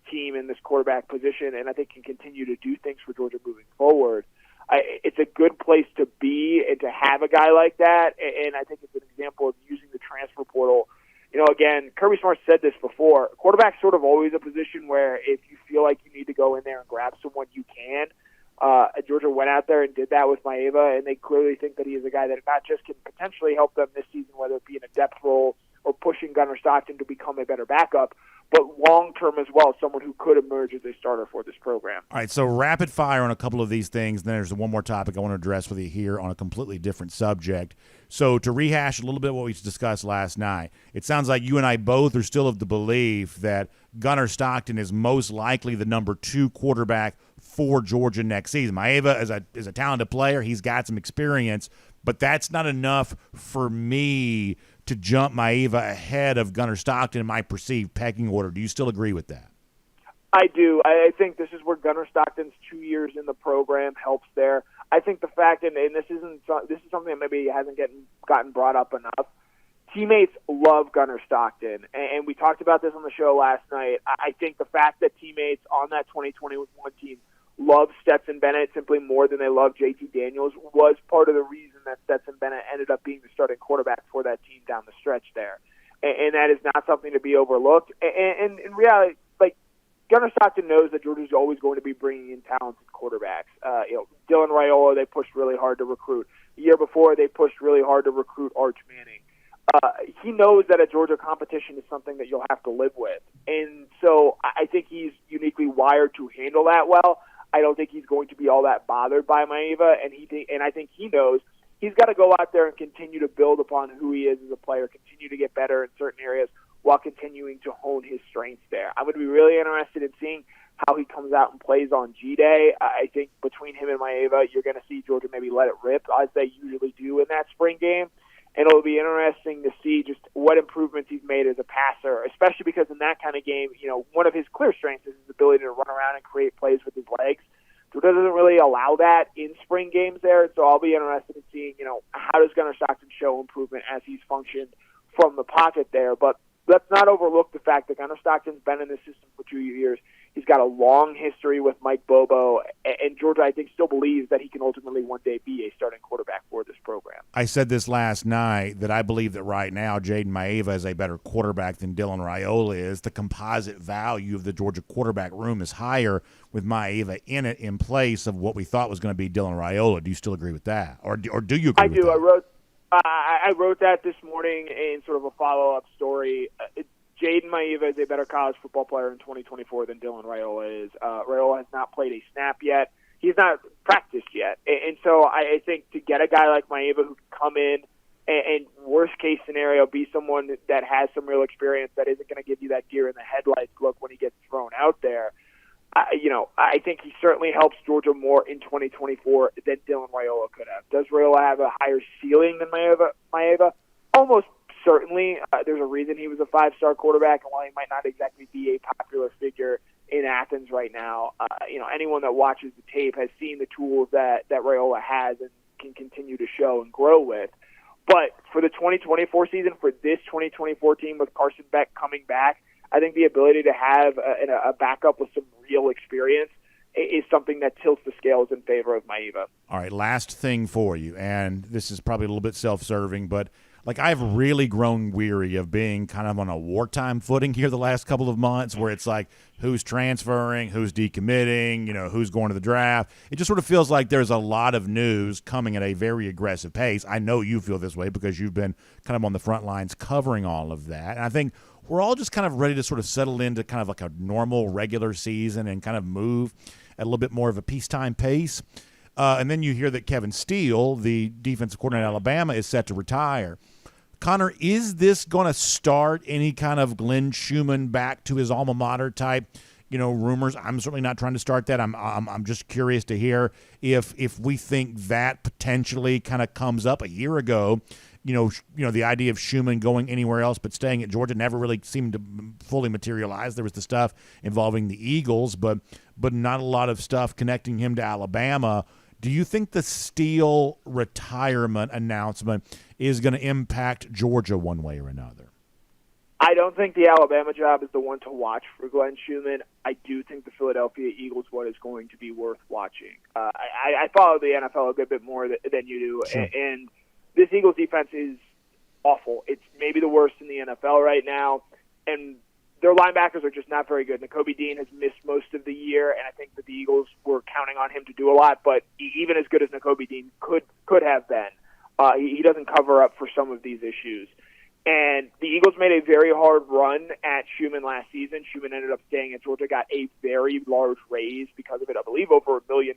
team in this quarterback position, and I think can continue to do things for Georgia moving forward. It's a good place to be and to have a guy like that, and I think it's an example of using the transfer portal. Again, Kirby Smart said this before, quarterback's sort of always a position where if you feel like you need to go in there and grab someone, you can. Georgia went out there and did that with Maiava, and they clearly think that he is a guy that not just can potentially help them this season, whether it be in a depth role or pushing Gunnar Stockton to become a better backup, but long-term as well, someone who could emerge as a starter for this program. All right, so rapid fire on a couple of these things, and then there's one more topic I want to address with you here on a completely different subject. So to rehash a little bit what we discussed last night, it sounds like you and I both are still of the belief that Gunnar Stockton is most likely the number 2 quarterback for Georgia next season. Maiava is a talented player. He's got some experience, but that's not enough for me to jump Maiava ahead of Gunnar Stockton in my perceived pecking order. Do you still agree with that? I do. I think this is where Gunnar Stockton's 2 years in the program helps there. I think the fact, and this is something that maybe hasn't gotten brought up enough, teammates love Gunnar Stockton, and we talked about this on the show last night. I think the fact that teammates on that 2021 team love Stetson Bennett simply more than they love JT Daniels was part of the reason that Stetson Bennett ended up being the starting quarterback for that team down the stretch there. And that is not something to be overlooked. And in reality, Gunnar Stockton knows that Georgia's always going to be bringing in talented quarterbacks. Dylan Raiola, they pushed really hard to recruit. The year before, they pushed really hard to recruit Arch Manning. He knows that a Georgia competition is something that you'll have to live with. And so I think he's uniquely wired to handle that well. I don't think he's going to be all that bothered by Maiava, and I think he knows he's got to go out there and continue to build upon who he is as a player, continue to get better in certain areas while continuing to hone his strengths there. I'm going to be really interested in seeing how he comes out and plays on G-Day. I think between him and Maiava, you're going to see Georgia maybe let it rip, as they usually do in that spring game. And it'll be interesting to see just what improvements he's made as a passer, especially because in that kind of game, one of his clear strengths is his ability to run around and create plays with his legs. Georgia doesn't really allow that in spring games there, so I'll be interested in seeing, how does Gunnar Stockton show improvement as he's functioned from the pocket there. But let's not overlook the fact that Gunnar Stockton's been in this system for 2 years. He's got a long history with Mike Bobo, and Georgia, I think, still believes that he can ultimately one day be a starting quarterback for this program. I said this last night that I believe that right now Jayden Maiava is a better quarterback than Dylan Raiola is. The composite value of the Georgia quarterback room is higher with Maiava in it in place of what we thought was going to be Dylan Raiola. Do you still agree with that? Or do you agree with that? I wrote that this morning in sort of a follow-up story. Jayden Maiava is a better college football player in 2024 than Dylan Raiola is. Raiola has not played a snap yet. He's not practiced yet. And so I think to get a guy like Maiava who can come in and worst-case scenario, be someone that has some real experience that isn't going to give you that deer in the headlights look when he gets thrown out there, I think he certainly helps Georgia more in 2024 than Dylan Raiola could have. Does Raiola have a higher ceiling than Maiava? Almost certainly. There's a reason he was a five-star quarterback, and while he might not exactly be a popular figure in Athens right now, anyone that watches the tape has seen the tools that Raiola has and can continue to show and grow with. But for the 2024 season, for this 2024 team with Carson Beck coming back, I think the ability to have a backup with some real experience is something that tilts the scales in favor of Maiava. All right, last thing for you, and this is probably a little bit self-serving, but I've really grown weary of being kind of on a wartime footing here the last couple of months where it's like who's transferring, who's decommitting, who's going to the draft. It just sort of feels like there's a lot of news coming at a very aggressive pace. I know you feel this way because you've been kind of on the front lines covering all of that. And I think we're all just kind of ready to sort of settle into kind of like a normal regular season and kind of move at a little bit more of a peacetime pace. And then you hear that Kevin Steele, the defensive coordinator at Alabama, is set to retire. Connor, is this going to start any kind of Glenn Schumann back to his alma mater type, rumors? I'm certainly not trying to start that. I'm just curious to hear if we think that potentially kind of comes up. A year ago, the idea of Schumann going anywhere else but staying at Georgia never really seemed to fully materialize. There was the stuff involving the Eagles, but not a lot of stuff connecting him to Alabama. Do you think the Steele retirement announcement is going to impact Georgia one way or another? I don't think the Alabama job is the one to watch for Glenn Schumann. I do think the Philadelphia Eagles one is going to be worth watching. I follow the NFL a good bit more than you do, sure. And this Eagles defense is awful. It's maybe the worst in the NFL right now, and their linebackers are just not very good. Nakobe Dean has missed most of the year, and I think that the Eagles were counting on him to do a lot, but even as good as Nakobe Dean could have been, he doesn't cover up for some of these issues. And the Eagles made a very hard run at Schumann last season. Schumann ended up staying at Georgia, got a very large raise because of it, I believe over $1 million.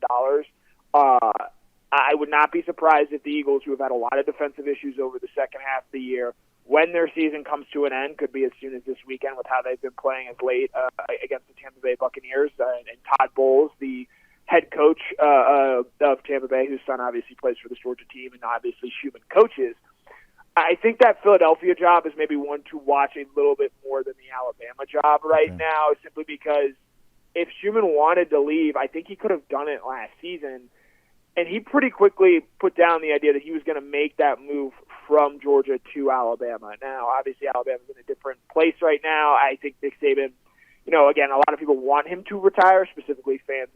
I would not be surprised if the Eagles, who have had a lot of defensive issues over the second half of the year, when their season comes to an end, could be as soon as this weekend with how they've been playing as late against the Tampa Bay Buccaneers. And Todd Bowles, the head coach of Tampa Bay, whose son obviously plays for this Georgia team, and obviously Schumann coaches. I think that Philadelphia job is maybe one to watch a little bit more than the Alabama job right now, simply because if Schumann wanted to leave, I think he could have done it last season. And he pretty quickly put down the idea that he was going to make that move from Georgia to Alabama. Now, obviously, Alabama's in a different place right now. I think Nick Saban, again, a lot of people want him to retire, specifically fans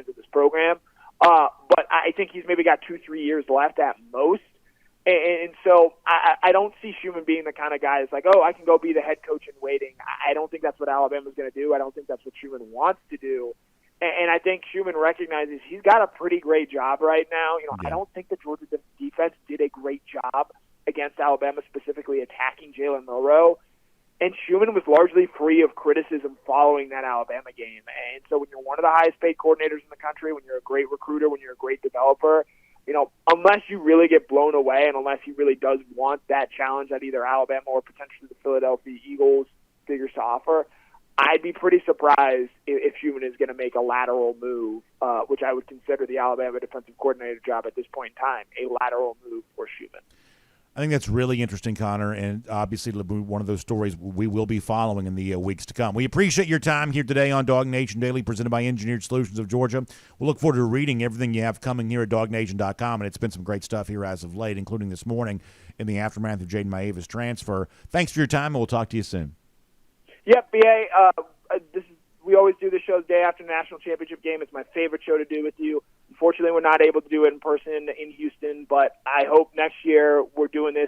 of this program. But I think he's maybe got 2-3 years left at most. And so I don't see Schumann being the kind of guy that's like, oh, I can go be the head coach in waiting. I don't think that's what Alabama's going to do. I don't think that's what Schumann wants to do. And I think Schumann recognizes he's got a pretty great job right now. I don't think the Georgia defense did a great job against Alabama, specifically attacking Jalen Milroe. And Schumann was largely free of criticism following that Alabama game. And so when you're one of the highest paid coordinators in the country, when you're a great recruiter, when you're a great developer, unless you really get blown away and unless he really does want that challenge that either Alabama or potentially the Philadelphia Eagles figures to offer, I'd be pretty surprised if Schumann is going to make a lateral move, which I would consider the Alabama defensive coordinator job at this point in time, a lateral move for Schumann. I think that's really interesting, Connor, and obviously one of those stories we will be following in the weeks to come. We appreciate your time here today on DawgNation Daily, presented by Engineered Solutions of Georgia. We'll look forward to reading everything you have coming here at DawgNation.com, and it's been some great stuff here as of late, including this morning in the aftermath of Jayden Maiava's transfer. Thanks for your time, and we'll talk to you soon. Yep, BA. we always do the shows day after the national championship game. It's my favorite show to do with you. Unfortunately, we're not able to do it in person in Houston, but I hope next year we're doing this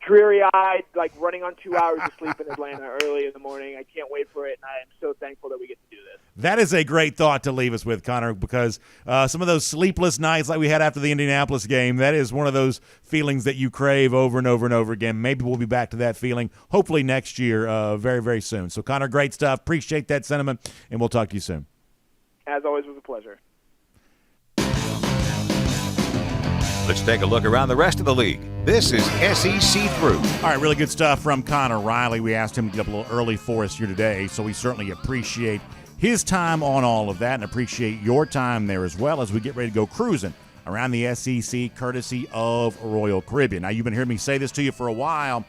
dreary-eyed, like running on 2 hours of sleep in Atlanta early in the morning. I can't wait for it, and I am so thankful that we get to do this. That is a great thought to leave us with, Connor, because some of those sleepless nights like we had after the Indianapolis game, that is one of those feelings that you crave over and over and over again. Maybe we'll be back to that feeling, hopefully next year, very, very soon. So, Connor, great stuff. Appreciate that sentiment, and we'll talk to you soon. As always, it was a pleasure. Let's take a look around the rest of the league. This is SEC Through. All right, really good stuff from Connor Riley. We asked him to get up a little early for us here today, so we certainly appreciate his time on all of that and appreciate your time there as well as we get ready to go cruising around the SEC courtesy of Royal Caribbean. Now, you've been hearing me say this to you for a while,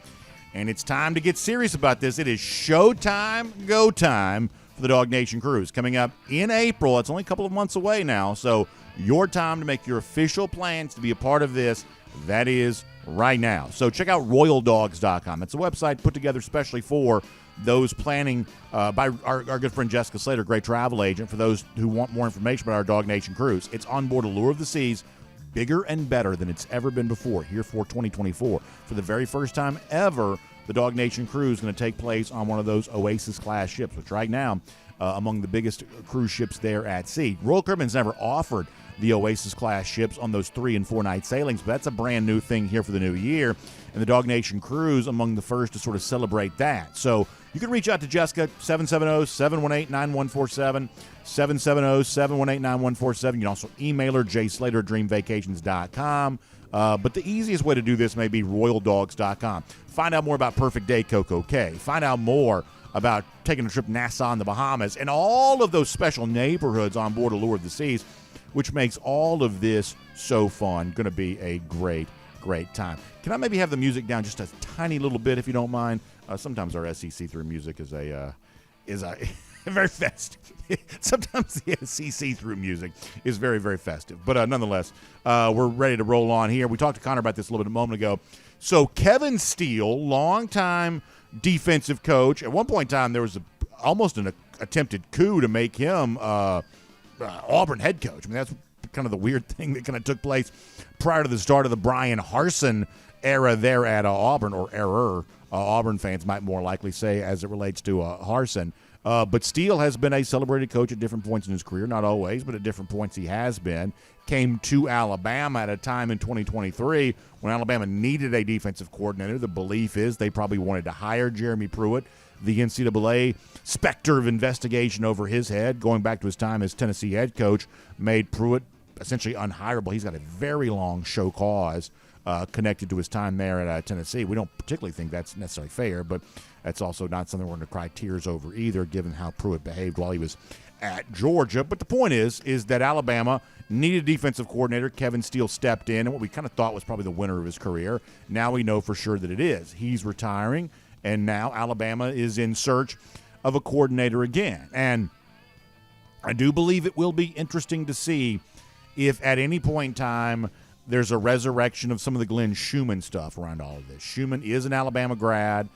and it's time to get serious about this. It is showtime, go time for the DawgNation Cruise. Coming up in April. It's only a couple of months away now, so your time to make your official plans to be a part of this, that is right now. So check out royaldogs.com. It's a website put together especially for those planning by our good friend Jessica Slater, great travel agent, for those who want more information about our DawgNation Cruise. It's on board Allure of the Seas, bigger and better than it's ever been before, here for 2024. For the very first time ever, the DawgNation Cruise is going to take place on one of those Oasis-class ships, which right now, among the biggest cruise ships there at sea. Royal Caribbean's never offered the Oasis-class ships on those 3- and 4-night sailings, but that's a brand new thing here for the new year, and the DawgNation Cruise among the first to sort of celebrate that. So you can reach out to Jessica, 770-718-9147, 770-718-9147. You can also email her, jslater@dreamvacations.com. But the easiest way to do this may be royaldogs.com. Find out more about Perfect Day Coco Cay. Find out more about taking a trip to Nassau in the Bahamas and all of those special neighborhoods on board Allure of the Seas, which makes all of this so fun. Going to be a great, great time. Can I maybe have the music down just a tiny little bit, if you don't mind? Sometimes our SEC through music is a very festive. Sometimes the SEC through music is very, very festive. But nonetheless, we're ready to roll on here. We talked to Connor about this a little bit a moment ago. So Kevin Steele, longtime defensive coach. At one point in time, there was almost an attempted coup to make him Auburn head coach. I mean, that's kind of the weird thing that kind of took place prior to the start of the Brian Harsin era there at Auburn, or error, Auburn fans might more likely say, as it relates to Harsin. But Steele has been a celebrated coach at different points in his career, not always, but at different points he has been. Came to Alabama at a time in 2023 when Alabama needed a defensive coordinator. The belief is they probably wanted to hire Jeremy Pruitt. The NCAA specter of investigation over his head, going back to his time as Tennessee head coach, made Pruitt essentially unhireable. He's got a very long show cause connected to his time there at Tennessee. We don't particularly think that's necessarily fair, but that's also not something we're going to cry tears over either, given how Pruitt behaved while he was at Georgia. But the point is that Alabama needed a defensive coordinator. Kevin Steele stepped in, and what we kind of thought was probably the winner of his career. Now we know for sure that it is. He's retiring, and now Alabama is in search of a coordinator again. And I do believe it will be interesting to see if at any point in time there's a resurrection of some of the Glenn Schumann stuff around all of this. Schumann is an Alabama grad.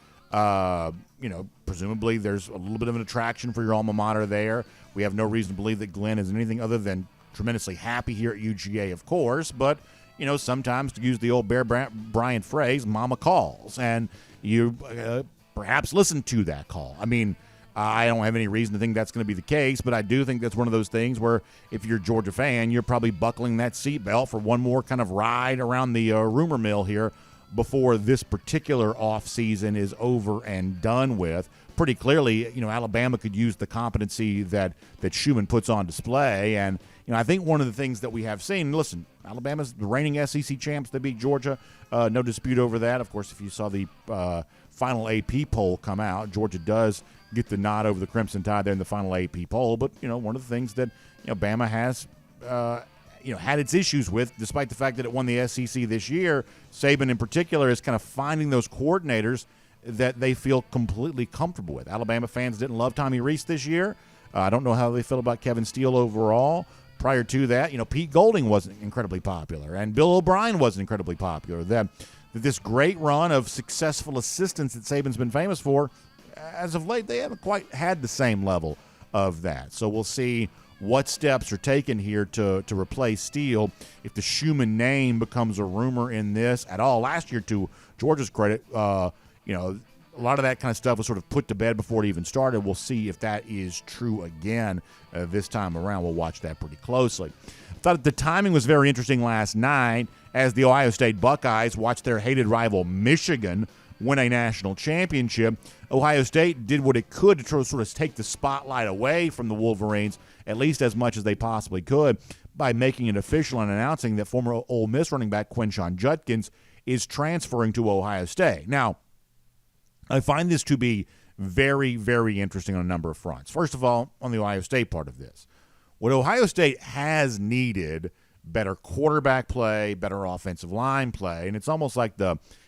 Presumably there's a little bit of an attraction for your alma mater there. We have no reason to believe that Glenn is anything other than tremendously happy here at UGA, of course. But, sometimes, to use the old Bear Bryant phrase, mama calls. And you perhaps listen to that call. I mean, I don't have any reason to think that's going to be the case, but I do think that's one of those things where if you're a Georgia fan, you're probably buckling that seatbelt for one more kind of ride around the rumor mill here before this particular offseason is over and done with. Pretty clearly, Alabama could use the competency that Schumann puts on display. And, I think one of the things that we have seen, listen, Alabama's the reigning SEC champs. They beat Georgia. No dispute over that. Of course, if you saw the final AP poll come out, Georgia does get the nod over the Crimson Tide there in the final AP poll. But, one of the things that, Bama has had its issues with, despite the fact that it won the SEC this year, Saban in particular is kind of finding those coordinators that they feel completely comfortable with. Alabama fans didn't love Tommy Rees this year. I don't know how they feel about Kevin Steele overall. Prior to that, Pete Golding wasn't incredibly popular, and Bill O'Brien wasn't incredibly popular. That this great run of successful assistants that Saban's been famous for, as of late, they haven't quite had the same level of that. So we'll see what steps are taken here to replace Steele. If the Schumann name becomes a rumor in this at all. Last year, to Georgia's credit, a lot of that kind of stuff was sort of put to bed before it even started. We'll see if that is true again this time around. We'll watch that pretty closely. I thought the timing was very interesting last night as the Ohio State Buckeyes watched their hated rival Michigan win a national championship. Ohio State did what it could to try to sort of take the spotlight away from the Wolverines, at least as much as they possibly could, by making it official and announcing that former Ole Miss running back Quinshon Judkins is transferring to Ohio State. Now, I find this to be very, very interesting on a number of fronts. First of all, on the Ohio State part of this, what Ohio State has needed, better quarterback play, better offensive line play, and it's almost like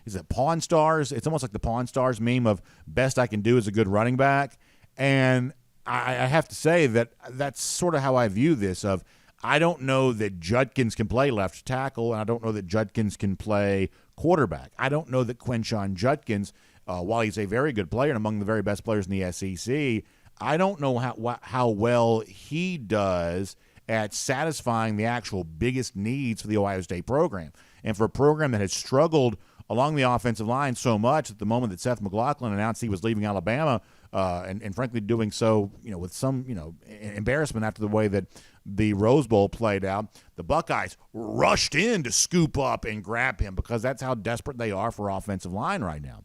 is it Pawn Stars? It's almost like the Pawn Stars meme of best I can do is a good running back. And I have to say that that's sort of how I view this of I don't know that Judkins can play left tackle, and I don't know that Judkins can play quarterback. I don't know that Quinshon Judkins, while he's a very good player and among the very best players in the SEC, I don't know how well he does at satisfying the actual biggest needs for the Ohio State program. And for a program that has struggled along the offensive line so much at the moment that Seth McLaughlin announced he was leaving Alabama, and frankly doing so, with some, embarrassment after the way that the Rose Bowl played out, the Buckeyes rushed in to scoop up and grab him because that's how desperate they are for offensive line right now.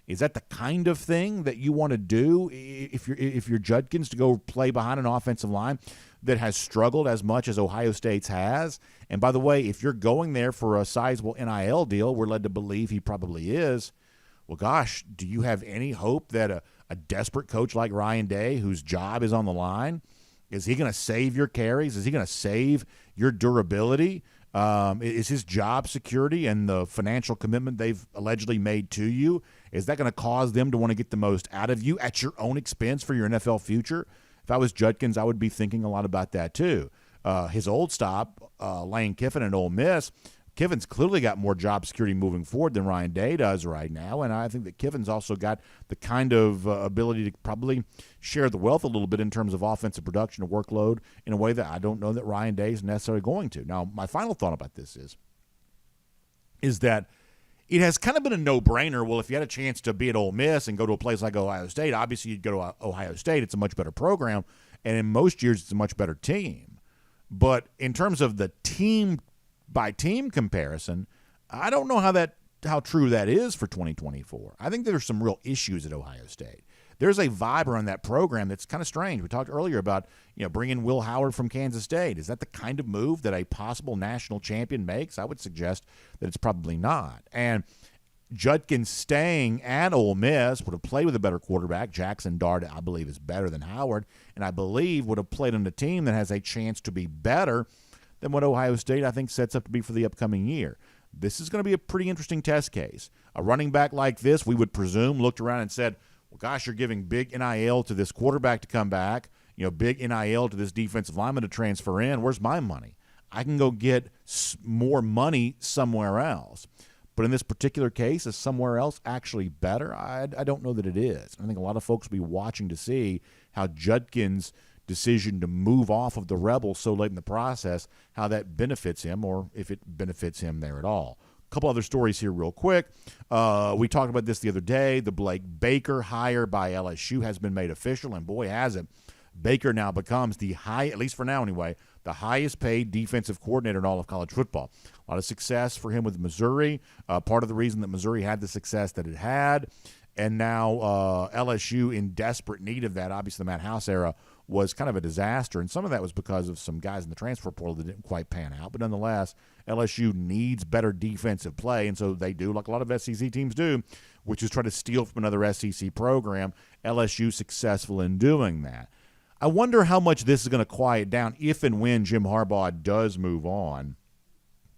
Is that the kind of thing that you want to do if you're Judkins, to go play behind an offensive line that has struggled as much as Ohio State's has? And by the way, if you're going there for a sizable NIL deal, we're led to believe he probably is, well, gosh, do you have any hope that a desperate coach like Ryan Day, whose job is on the line, is he going to save your carries? Is he going to save your durability? Is his job security and the financial commitment they've allegedly made to you, is that going to cause them to want to get the most out of you at your own expense for your NFL future? If I was Judkins, I would be thinking a lot about that too. His old stop, Lane Kiffin at Ole Miss, Kiffin's clearly got more job security moving forward than Ryan Day does right now, and I think that Kiffin's also got the kind of ability to probably share the wealth a little bit in terms of offensive production and workload in a way that I don't know that Ryan Day is necessarily going to. Now, my final thought about this is that it has kind of been a no-brainer. Well, if you had a chance to be at Ole Miss and go to a place like Ohio State, obviously you'd go to Ohio State. It's a much better program, and in most years it's a much better team. But in terms of the team-by-team comparison, I don't know how true that is for 2024. I think there's some real issues at Ohio State. There's a vibe around that program that's kind of strange. We talked earlier about bringing Will Howard from Kansas State. Is that the kind of move that a possible national champion makes? I would suggest that it's probably not. And Judkins staying at Ole Miss would have played with a better quarterback. Jackson Dart, I believe, is better than Howard, and I believe would have played on a team that has a chance to be better than what Ohio State, I think, sets up to be for the upcoming year. This is going to be a pretty interesting test case. A running back like this, we would presume, looked around and said, well, gosh, you're giving big NIL to this quarterback to come back, big NIL to this defensive lineman to transfer in. Where's my money? I can go get more money somewhere else. But in this particular case, is somewhere else actually better? I don't know that it is. I think a lot of folks will be watching to see how Judkins' decision to move off of the Rebels so late in the process, how that benefits him, or if it benefits him there at all. A couple other stories here real quick. We talked about this the other day. The Blake Baker hire by LSU has been made official, and boy, has it. Baker now becomes at least for now anyway, the highest paid defensive coordinator in all of college football. A lot of success for him with Missouri. Part of the reason that Missouri had the success that it had, and now LSU in desperate need of that. Obviously, the Matt House era was kind of a disaster, and some of that was because of some guys in the transfer portal that didn't quite pan out. But nonetheless, LSU needs better defensive play, and so they do, like a lot of SEC teams do, which is try to steal from another SEC program. LSU successful in doing that. I wonder how much this is going to quiet down if and when Jim Harbaugh does move on.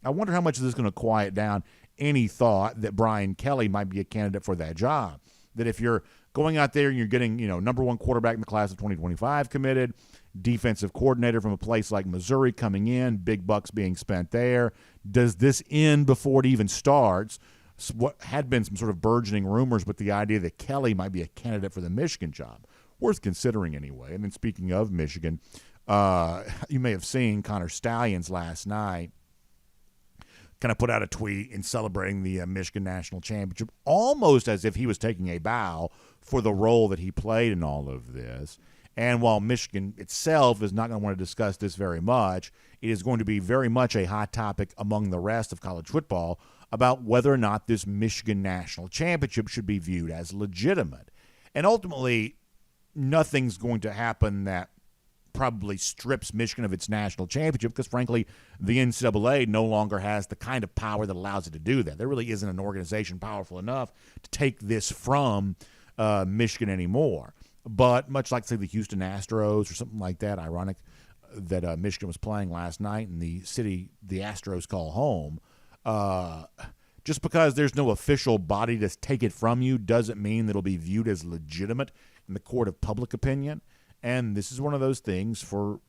I wonder how much this is going to quiet down any thought that Brian Kelly might be a candidate for that job. That if you're going out there and you're getting, number one quarterback in the class of 2025 committed, defensive coordinator from a place like Missouri coming in, big bucks being spent there, does this end before it even starts? What had been some sort of burgeoning rumors with the idea that Kelly might be a candidate for the Michigan job. worth considering anyway. And then speaking of Michigan, you may have seen Connor Stallions last night kind of put out a tweet in celebrating the Michigan National Championship, almost as if he was taking a bow for the role that he played in all of this. And while Michigan itself is not going to want to discuss this very much, it is going to be very much a hot topic among the rest of college football about whether or not this Michigan National Championship should be viewed as legitimate. And ultimately, nothing's going to happen that probably strips Michigan of its national championship because, frankly, the NCAA no longer has the kind of power that allows it to do that. There really isn't an organization powerful enough to take this from Michigan anymore. But much like, say, the Houston Astros or something like that, ironic that Michigan was playing last night in the city the Astros call home, just because there's no official body to take it from you doesn't mean that it'll be viewed as legitimate in the court of public opinion. And this is one of those things for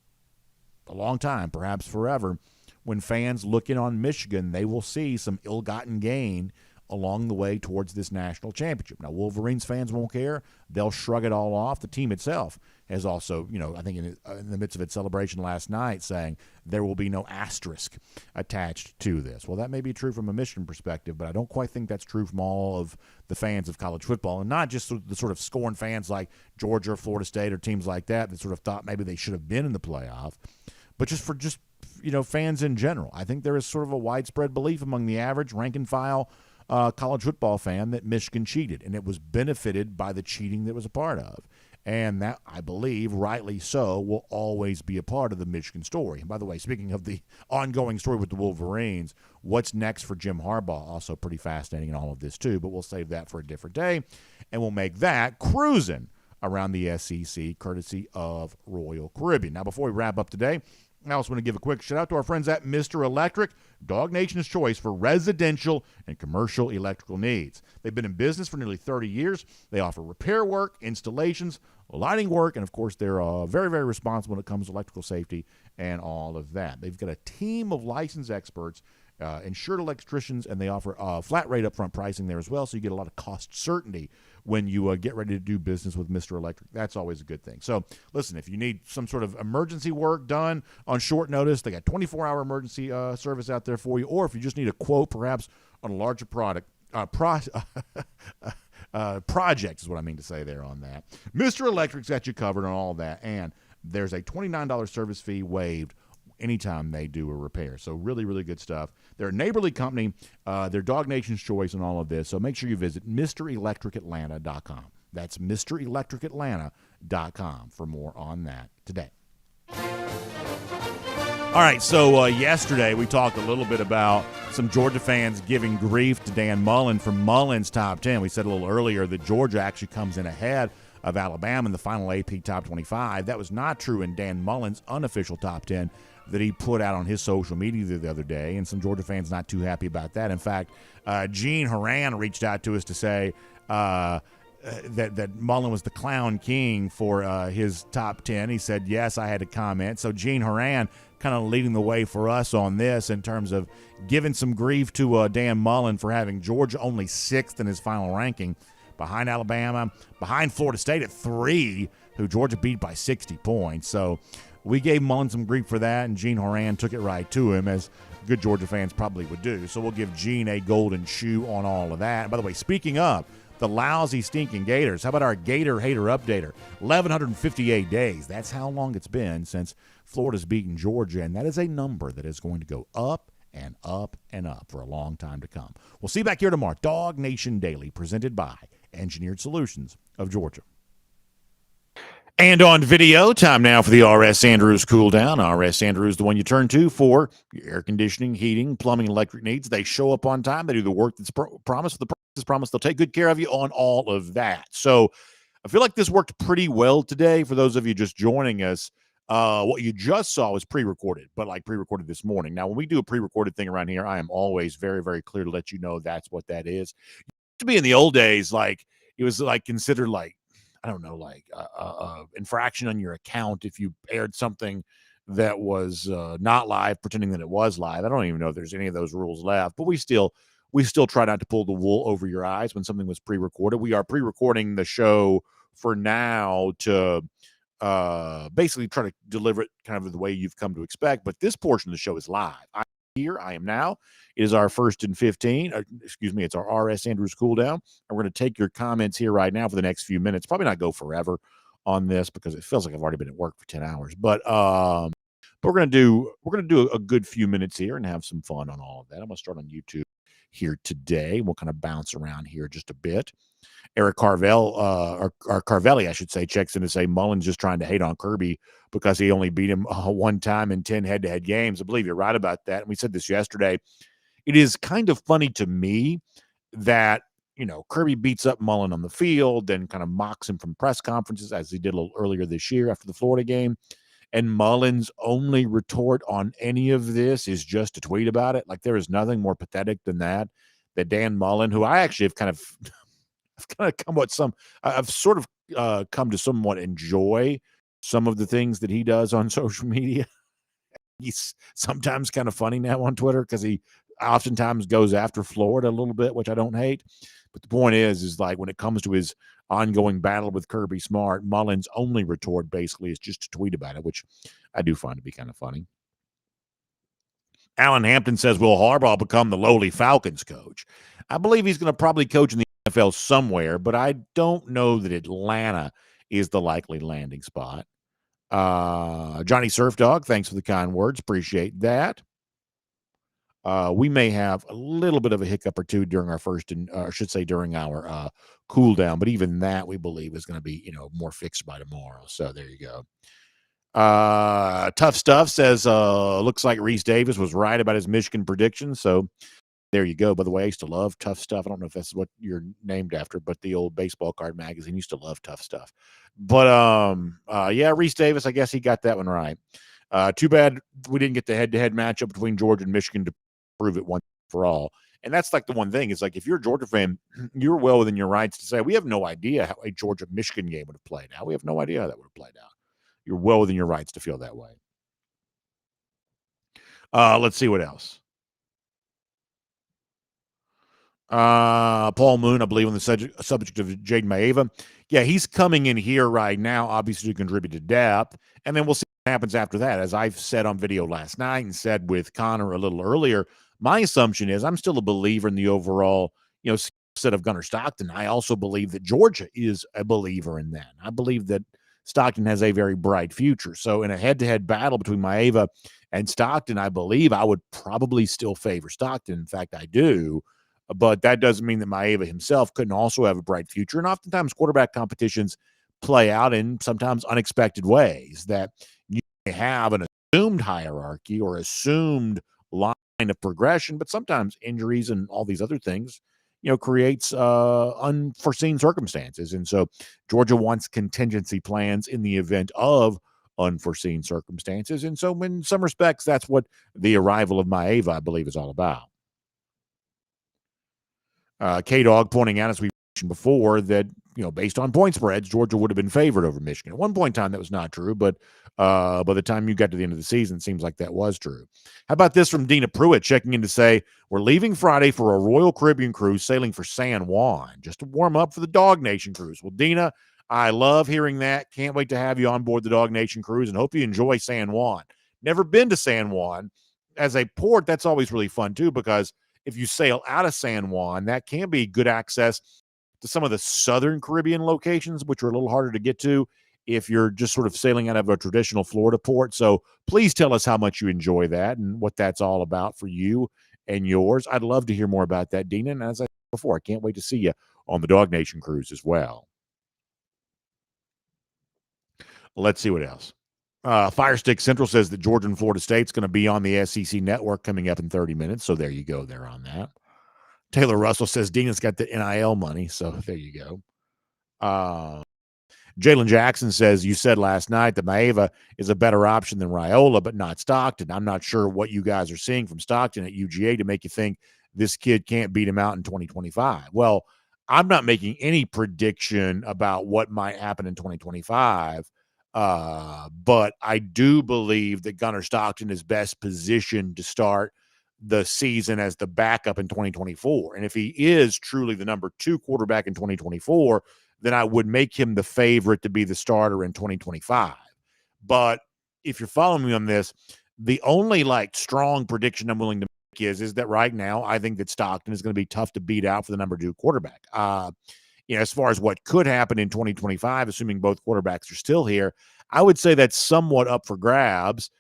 a long time, perhaps forever. When fans look in on Michigan, they will see some ill-gotten gain along the way towards this national championship. Now, Wolverines fans won't care. They'll shrug it all off. The team itself has also, I think in the midst of its celebration last night, saying there will be no asterisk attached to this. Well, that may be true from a Michigan perspective, but I don't quite think that's true from all of the fans of college football, and not just the sort of scorn fans like Georgia or Florida State or teams like that sort of thought maybe they should have been in the playoff, but just for fans in general. I think there is sort of a widespread belief among the average rank-and-file college football fan that Michigan cheated, and it was benefited by the cheating that it was a part of. And that, I believe, rightly so, will always be a part of the Michigan story. And by the way, speaking of the ongoing story with the Wolverines, what's next for Jim Harbaugh? Also pretty fascinating in all of this, too, but we'll save that for a different day, and we'll make that cruising around the SEC, courtesy of Royal Caribbean. Now, before we wrap up today, I also want to give a quick shout-out to our friends at Mr. Electric, DawgNation's choice for residential and commercial electrical needs. They've been in business for nearly 30 years. They offer repair work, installations, lighting work, and, of course, they're very, very responsible when it comes to electrical safety and all of that. They've got a team of licensed experts, insured electricians, and they offer flat rate upfront pricing there as well, so you get a lot of cost certainty when you get ready to do business with Mr. Electric. That's always a good thing. So, listen, if you need some sort of emergency work done on short notice, they got 24-hour emergency service out there for you, or if you just need a quote perhaps on a larger project is what I mean to say there on that. Mr. Electric's got you covered on all that, and there's a $29 service fee waived anytime they do a repair. So really, really good stuff. They're a neighborly company. They're DawgNation's choice in all of this. So make sure you visit MrElectricAtlanta.com. That's MrElectricAtlanta.com for more on that today. All right, so yesterday we talked a little bit about some Georgia fans giving grief to Dan Mullen for Mullen's top 10. We said a little earlier that Georgia actually comes in ahead of Alabama in the final AP top 25. That was not true in Dan Mullen's unofficial top 10 that he put out on his social media the other day, and some Georgia fans not too happy about that. In fact, Gene Horan reached out to us to say that Mullen was the clown king for his top 10. He said, yes, I had to comment. So Gene Horan kind of leading the way for us on this in terms of giving some grief to Dan Mullen for having Georgia only 6th in his final ranking, behind Alabama, behind Florida State at 3, who Georgia beat by 60 points. So we gave Mullen some grief for that, and Gene Horan took it right to him, as good Georgia fans probably would do. So we'll give Gene a golden shoe on all of that. And by the way, speaking of the lousy, stinking Gators, how about our Gator Hater Updater? 1,158 days. That's how long it's been since Florida's beaten Georgia, and that is a number that is going to go up and up and up for a long time to come. We'll see you back here tomorrow. DawgNation Daily, presented by Engineered Solutions of Georgia. And on video, time now for the R.S. Andrews Cool Down. R.S. Andrews, the one you turn to for your air conditioning, heating, plumbing, electric needs. They show up on time. They do the work that's promised. The price is promised. They'll take good care of you on all of that. So I feel like this worked pretty well today. For those of you just joining us, what you just saw was pre-recorded, but like pre-recorded this morning. Now, when we do a pre-recorded thing around here, I am always very, very clear to let you know that's what that is. It used to be in the old days, like it was like considered like, I don't know, like infraction on your account if you aired something that was not live, pretending that it was live. I don't even know if there's any of those rules left, but we still try not to pull the wool over your eyes when something was pre-recorded. We are pre-recording the show for now to basically try to deliver it kind of the way you've come to expect. But this portion of the show is live. I'm here. I am now. It is our 1st and 15. It's our R.S. Andrews cool down. And we're going to take your comments here right now for the next few minutes. Probably not go forever on this because it feels like I've already been at work for 10 hours. But we're going to do a good few minutes here and have some fun on all of that. I'm going to start on YouTube here today. We'll kind of bounce around here just a bit. Eric Carvel, or Carvelli, I should say, checks in to say Mullen's just trying to hate on Kirby because he only beat him one time in 10 head-to-head games. I believe you're right about that. And we said this yesterday. It is kind of funny to me that, Kirby beats up Mullen on the field, then kind of mocks him from press conferences as he did a little earlier this year after the Florida game. And Mullen's only retort on any of this is just to tweet about it. Like, there is nothing more pathetic than that Dan Mullen, who I actually have kind of I've sort of come to somewhat enjoy some of the things that he does on social media. He's sometimes kind of funny now on Twitter because he oftentimes goes after Florida a little bit, which I don't hate. But the point is like when it comes to his ongoing battle with Kirby Smart, Mullen's only retort basically is just to tweet about it, which I do find to be kind of funny. Alan Hampton says, will Harbaugh become the lowly Falcons coach? I believe he's going to probably coach in the NFL somewhere, but I don't know that Atlanta is the likely landing spot. Johnny Surf Dog, thanks for the kind words. Appreciate that. We may have a little bit of a hiccup or two during our during our cool down, but even that we believe is going to be, more fixed by tomorrow. So there you go. Tough Stuff says, looks like Reese Davis was right about his Michigan prediction. So there you go. By the way, I used to love Tough Stuff. I don't know if that's what you're named after, but the old baseball card magazine used to love Tough Stuff. But yeah, Reese Davis, I guess he got that one right. Too bad we didn't get the head-to-head matchup between Georgia and Michigan to prove it once for all. And that's like the one thing. It's like if you're a Georgia fan, you're well within your rights to say, we have no idea how a Georgia-Michigan game would have played out. We have no idea how that would have played out. You're well within your rights to feel that way. Let's see what else. Paul Moon, I believe, on the subject of Jayden Maiava. Yeah, he's coming in here right now, obviously, to contribute to depth, and then we'll see what happens after that. As I've said on video last night and said with Connor a little earlier, my assumption is I'm still a believer in the overall, set of Gunnar Stockton. I also believe that Georgia is a believer in that. I believe that Stockton has a very bright future. So in a head-to-head battle between Maiava and Stockton, I believe I would probably still favor Stockton. In fact, I do. But that doesn't mean that Maiava himself couldn't also have a bright future. And oftentimes quarterback competitions play out in sometimes unexpected ways that you may have an assumed hierarchy or assumed line of progression, but sometimes injuries and all these other things, creates unforeseen circumstances. And so Georgia wants contingency plans in the event of unforeseen circumstances. And so in some respects, that's what the arrival of Maiava, I believe, is all about. K-Dog pointing out, as we mentioned before, that, based on point spreads, Georgia would have been favored over Michigan. At one point in time, that was not true, but by the time you got to the end of the season, it seems like that was true. How about this from Dina Pruitt checking in to say, we're leaving Friday for a Royal Caribbean cruise sailing for San Juan, just to warm up for the DawgNation cruise. Well, Dina, I love hearing that. Can't wait to have you on board the DawgNation cruise and hope you enjoy San Juan. Never been to San Juan. As a port, that's always really fun, too, because if you sail out of San Juan, that can be good access to some of the southern Caribbean locations, which are a little harder to get to if you're just sort of sailing out of a traditional Florida port. So please tell us how much you enjoy that and what that's all about for you and yours. I'd love to hear more about that, Dina. And as I said before, I can't wait to see you on the DawgNation cruise as well. Let's see what else. Firestick Central says that Georgia and Florida State's going to be on the SEC network coming up in 30 minutes. So there you go there on that. Taylor Russell says Dina's got the NIL money. So there you go. Jalen Jackson says, you said last night that Maiava is a better option than Raiola, but not Stockton. I'm not sure what you guys are seeing from Stockton at UGA to make you think this kid can't beat him out in 2025. Well, I'm not making any prediction about what might happen in 2025. But I do believe that Gunnar Stockton is best positioned to start the season as the backup in 2024. And if he is truly the number 2 quarterback in 2024, then I would make him the favorite to be the starter in 2025. But if you're following me on this, the only strong prediction I'm willing to make is that right now I think that Stockton is going to be tough to beat out for the number 2 quarterback. As far as what could happen in 2025, assuming both quarterbacks are still here, I would say that's somewhat up for grabs,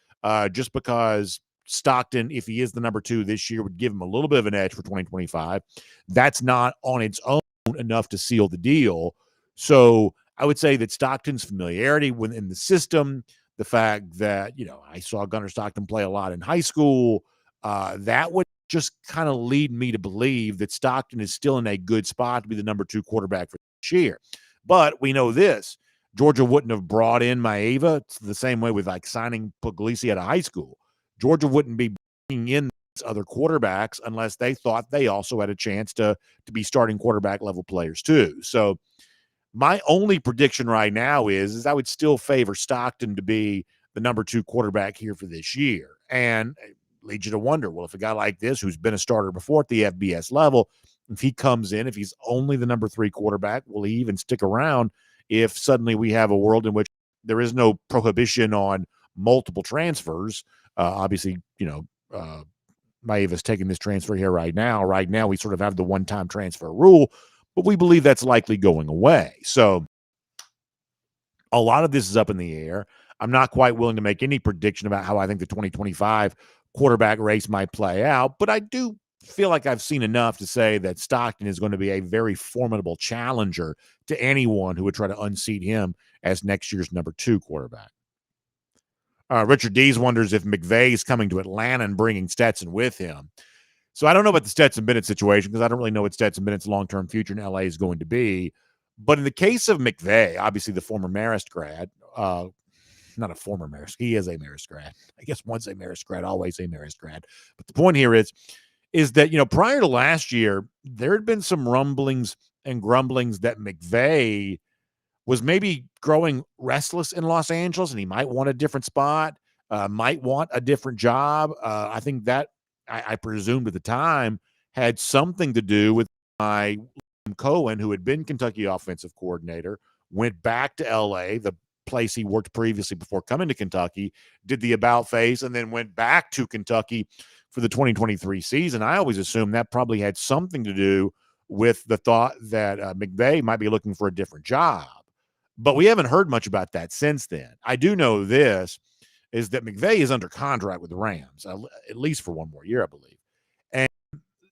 just because Stockton, if he is the number 2 this year, would give him a little bit of an edge for 2025. That's not on its own enough to seal the deal. So I would say that Stockton's familiarity within the system, the fact that, I saw Gunnar Stockton play a lot in high school, that would just kind of lead me to believe that Stockton is still in a good spot to be the number 2 quarterback for this year. But we know this. Georgia wouldn't have brought in Maiava. It's the same way with signing Puglisi out of high school. Georgia wouldn't be bringing in other quarterbacks unless they thought they also had a chance to be starting quarterback level players too. So my only prediction right now is I would still favor Stockton to be the number 2 quarterback here for this year. And it leads you to wonder, well, if a guy like this, who's been a starter before at the FBS level, if he comes in, if he's only the number 3 quarterback, will he even stick around if suddenly we have a world in which there is no prohibition on multiple transfers? Obviously, Maiava's taking this transfer here right now. Right now, we sort of have the one-time transfer rule, but we believe that's likely going away. So a lot of this is up in the air. I'm not quite willing to make any prediction about how I think the 2025 quarterback race might play out, but I do feel like I've seen enough to say that Stockton is going to be a very formidable challenger to anyone who would try to unseat him as next year's number 2 quarterback. Richard Dees wonders if McVay is coming to Atlanta and bringing Stetson with him. So I don't know about the Stetson Bennett situation because I don't really know what Stetson Bennett's long-term future in LA is going to be. But in the case of McVay, obviously the former Marist grad, not a former Marist, he is a Marist grad. I guess once a Marist grad, always a Marist grad. But the point here is that, prior to last year, there had been some rumblings and grumblings that McVay was maybe growing restless in Los Angeles and he might want a different spot, might want a different job. I think that I presumed at the time had something to do with my Cohen, who had been Kentucky offensive coordinator, went back to LA, the place he worked previously before coming to Kentucky, did the about face, and then went back to Kentucky for the 2023 season. I always assumed that probably had something to do with the thought that McVay might be looking for a different job. But we haven't heard much about that since then. I do know this, is that McVay is under contract with the Rams, at least for one more year, I believe. And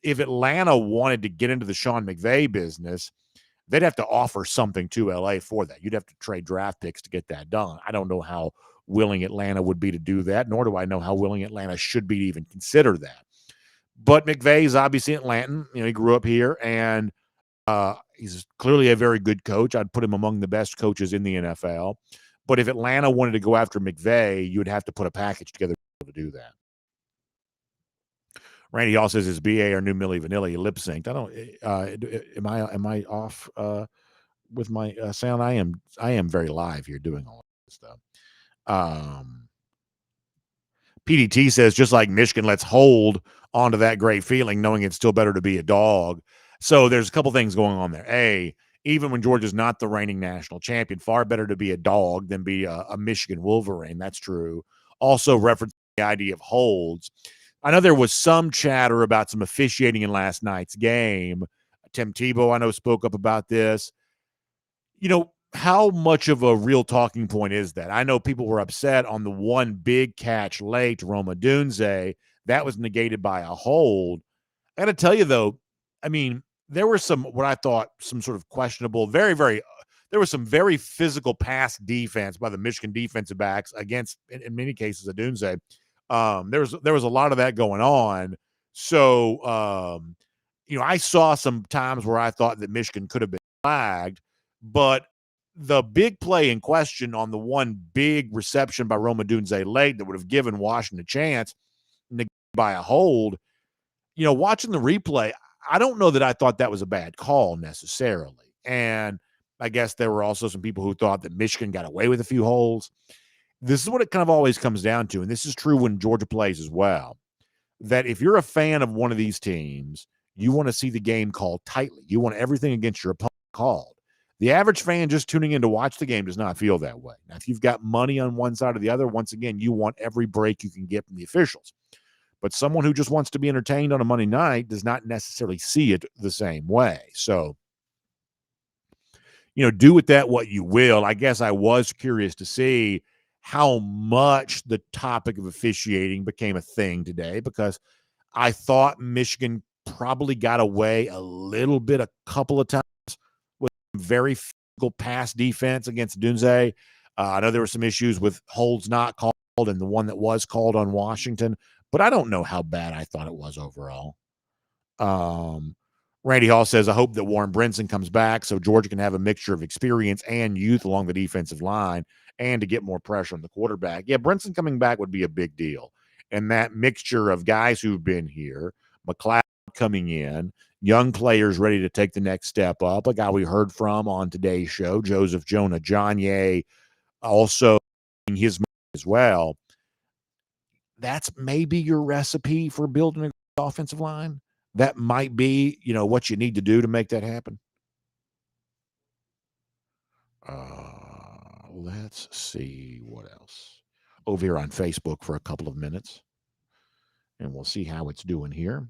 if Atlanta wanted to get into the Sean McVay business, they'd have to offer something to LA for that. You'd have to trade draft picks to get that done. I don't know how willing Atlanta would be to do that, nor do I know how willing Atlanta should be to even consider that. But McVay is obviously Atlantan. He grew up here, and he's clearly a very good coach. I'd put him among the best coaches in the NFL. But if Atlanta wanted to go after McVay, you would have to put a package together to do that. Randy also says, "Is BA our new Milli Vanilli lip synced?" I don't. Am I off with my sound? I am very live here doing all this stuff. PDT says, just like Michigan, let's hold onto that great feeling, knowing it's still better to be a dog. So there's a couple things going on there. A, even when Georgia's not the reigning national champion, far better to be a dog than be a Michigan Wolverine. That's true. Also referencing the idea of holds. I know there was some chatter about some officiating in last night's game. Tim Tebow, I know, spoke up about this. How much of a real talking point is that? I know people were upset on the one big catch late to Roma Dunze. That was negated by a hold. I got to tell you, though, there were what I thought some sort of questionable, there was some very physical pass defense by the Michigan defensive backs against, in many cases, Dunze. There was a lot of that going on. So, I saw some times where I thought that Michigan could have been flagged, but the big play in question on the one big reception by Roma Dunze late that would have given Washington a chance, negated by a hold, watching the replay, I don't know that I thought that was a bad call necessarily. And I guess there were also some people who thought that Michigan got away with a few holds. This is what it kind of always comes down to, and this is true when Georgia plays as well, that if you're a fan of one of these teams, you want to see the game called tightly. You want everything against your opponent called. The average fan just tuning in to watch the game does not feel that way. Now, if you've got money on one side or the other, once again, you want every break you can get from the officials. But someone who just wants to be entertained on a Monday night does not necessarily see it the same way. So, do with that what you will. I guess I was curious to see how much the topic of officiating became a thing today, because I thought Michigan probably got away a little bit a couple of times with very physical pass defense against Dunze. I know there were some issues with holds not called and the one that was called on Washington, but I don't know how bad I thought it was overall. Randy Hall says, I hope that Warren Brinson comes back so Georgia can have a mixture of experience and youth along the defensive line and to get more pressure on the quarterback. Yeah, Brinson coming back would be a big deal. And that mixture of guys who've been here, McLeod coming in, young players ready to take the next step up, a guy we heard from on today's show, Joseph Jonah, John Ye, also his as well. That's maybe your recipe for building an offensive line. That might be, what you need to do to make that happen. Let's see what else. Over here on Facebook for a couple of minutes, and we'll see how it's doing here.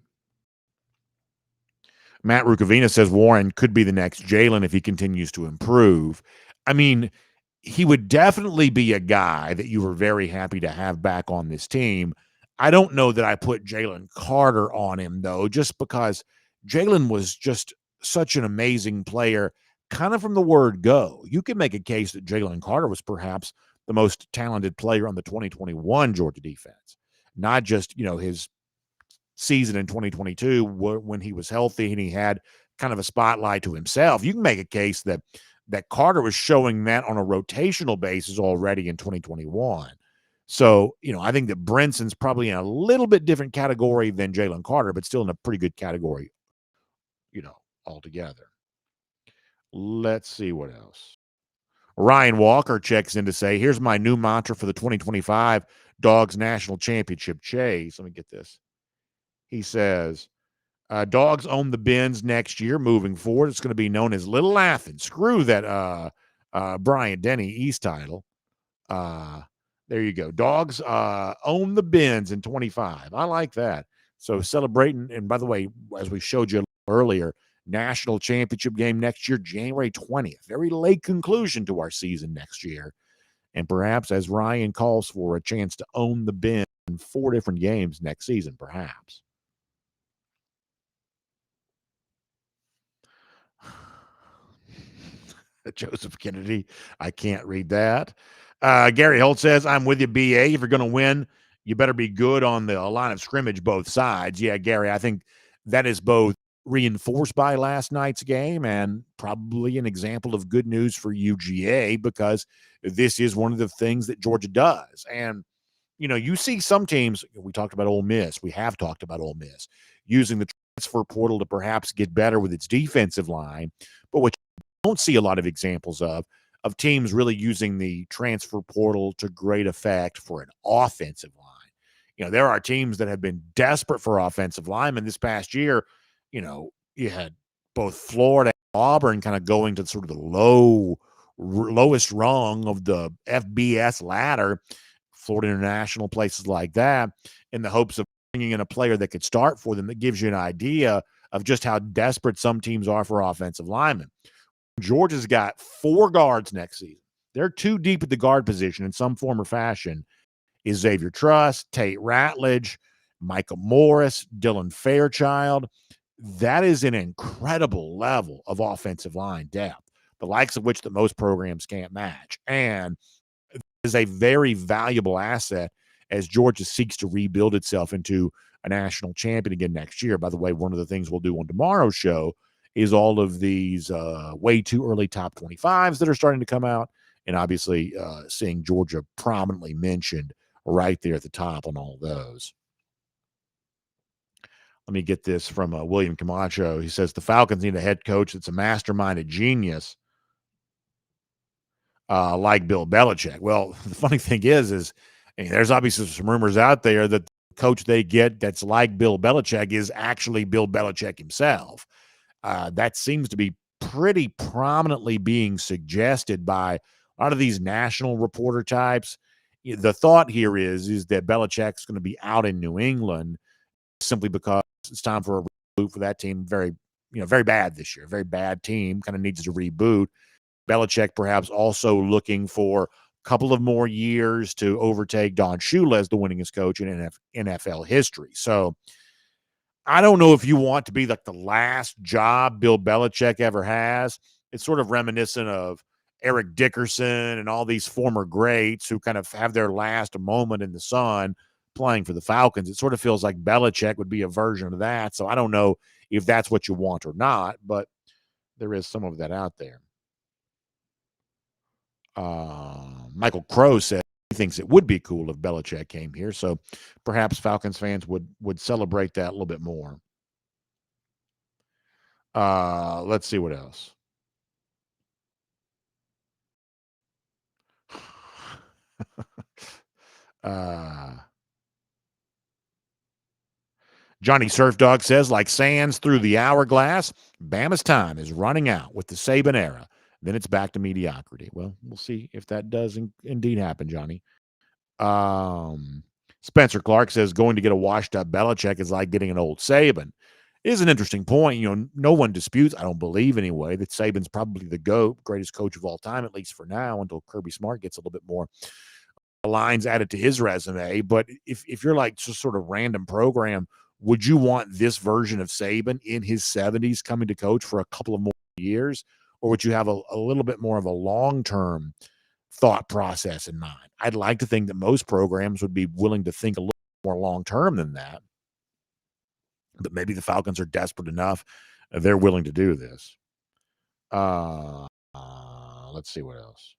Matt Rukavina says Warren could be the next Jalen if he continues to improve. I mean, he would definitely be a guy that you were very happy to have back on this team. I don't know that I put Jalen Carter on him, though, just because Jalen was just such an amazing player, kind of from the word go. You can make a case that Jalen Carter was perhaps the most talented player on the 2021 Georgia defense, not just, his season in 2022 when he was healthy and he had kind of a spotlight to himself. You can make a case that Carter was showing that on a rotational basis already in 2021. So, I think that Brinson's probably in a little bit different category than Jalen Carter, but still in a pretty good category, altogether. Let's see what else. Ryan Walker checks in to say, here's my new mantra for the 2025 Dogs National Championship chase. Let me get this. He says, Dogs own the bins next year. Moving forward, it's going to be known as Little Athens. Screw that Bryant Denny East title. There you go. Dogs own the bins in 25. I like that. So celebrating, and by the way, as we showed you earlier, national championship game next year, January 20th. Very late conclusion to our season next year. And perhaps, as Ryan calls for, a chance to own the bin in 4 different games next season, perhaps. Joseph Kennedy, I can't read that. Gary Holt says, I'm with you, BA. If you're going to win, you better be good on the line of scrimmage, both sides. Yeah, Gary, I think that is both reinforced by last night's game and probably an example of good news for UGA, because this is one of the things that Georgia does. And, you see some teams, we talked about Ole Miss. We have talked about Ole Miss using the transfer portal to perhaps get better with its defensive line. But what don't see a lot of examples of teams really using the transfer portal to great effect for an offensive line. There are teams that have been desperate for offensive linemen this past year. You had both Florida and Auburn kind of going to sort of the lowest rung of the FBS ladder, Florida International, places like that, in the hopes of bringing in a player that could start for them. That gives you an idea of just how desperate some teams are for offensive linemen. Georgia's got 4 guards next season. They're too deep at the guard position in some form or fashion. Is Xavier Truss, Tate Ratledge, Micah Morris, Dylan Fairchild. That is an incredible level of offensive line depth, the likes of which that most programs can't match. And is a very valuable asset as Georgia seeks to rebuild itself into a national champion again next year. By the way, one of the things we'll do on tomorrow's show is all of these way too early top 25s that are starting to come out, and obviously seeing Georgia prominently mentioned right there at the top on all of those. Let me get this from William Camacho. He says the Falcons need a head coach that's a masterminded genius like Bill Belichick. Well, the funny thing is there's obviously some rumors out there that the coach they get that's like Bill Belichick is actually Bill Belichick himself. That seems to be pretty prominently being suggested by a lot of these national reporter types. The thought here is that Belichick's going to be out in New England simply because it's time for a reboot for that team. Very bad this year. Very bad team. Kind of needs to reboot. Belichick perhaps also looking for a couple of more years to overtake Don Shula as the winningest coach in NFL history. So I don't know if you want to be like the last job Bill Belichick ever has. It's sort of reminiscent of Eric Dickerson and all these former greats who kind of have their last moment in the sun playing for the Falcons. It sort of feels like Belichick would be a version of that. So I don't know if that's what you want or not, but there is some of that out there. Michael Crow said he thinks it would be cool if Belichick came here. So perhaps Falcons fans would celebrate that a little bit more. Let's see what else. Johnny Surf Dog says, like sands through the hourglass, Bama's time is running out with the Saban era. Then it's back to mediocrity. Well, we'll see if that does indeed happen, Johnny. Spencer Clark says, going to get a washed-up Belichick is like getting an old Saban. It is an interesting point. No one disputes, I don't believe anyway, that Saban's probably the GOAT, greatest coach of all time, at least for now, until Kirby Smart gets a little bit more lines added to his resume. But if you're like just sort of random program, would you want this version of Saban in his 70s coming to coach for a couple of more years? Or would you have a little bit more of a long-term thought process in mind? I'd like to think that most programs would be willing to think a little more long-term than that. But maybe the Falcons are desperate enough. They're willing to do this. Let's see what else.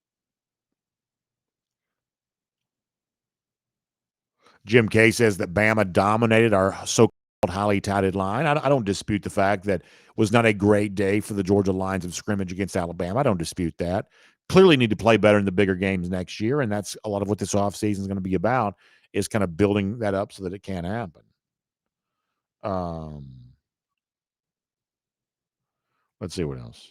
Jim Kay says that Bama dominated our so-called highly touted line. I don't dispute the fact that it was not a great day for the Georgia lines of scrimmage against Alabama. I don't dispute that. Clearly need to play better in the bigger games next year, and that's a lot of what this offseason is going to be about, is kind of building that up so that it can happen. Let's see what else.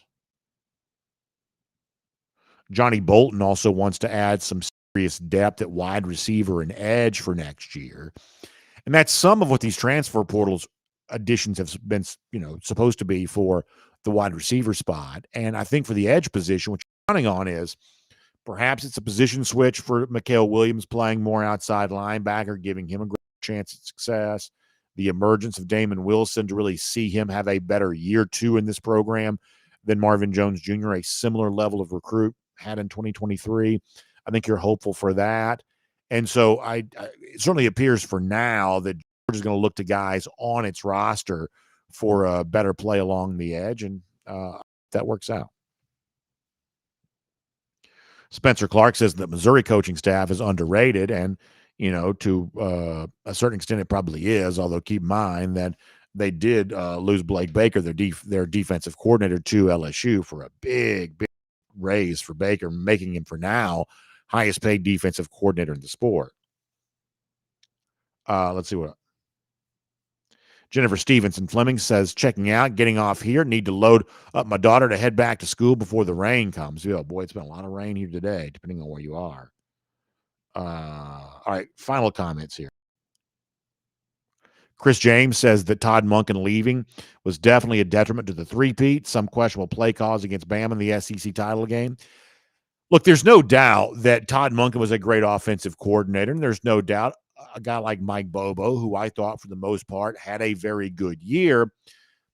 Johnny Bolton also wants to add some serious depth at wide receiver and edge for next year. And that's some of what these transfer portals additions have been, supposed to be for the wide receiver spot. And I think for the edge position, what you're counting on is perhaps it's a position switch for Mikael Williams playing more outside linebacker, giving him a great chance at success. The emergence of Damon Wilson to really see him have a better year 2 in this program than Marvin Jones Jr., a similar level of recruit had in 2023. I think you're hopeful for that. And so it certainly appears for now that Georgia's going to look to guys on its roster for a better play along the edge, and that works out. Spencer Clark says that Missouri coaching staff is underrated, and to a certain extent it probably is, although keep in mind that they did lose Blake Baker, their defensive coordinator, to LSU for a big raise for Baker, making him for now highest paid defensive coordinator in the sport. Let's see what Jennifer Stevenson Fleming says, checking out, getting off here, need to load up my daughter to head back to school before the rain comes. Oh boy, it's been a lot of rain here today, depending on where you are. All right, final comments here. Chris James says that Todd Monken leaving was definitely a detriment to the three-peat. Some questionable play calls against Bama in the SEC title game. Look, there's no doubt that Todd Monken was a great offensive coordinator, and there's no doubt a guy like Mike Bobo, who I thought for the most part had a very good year.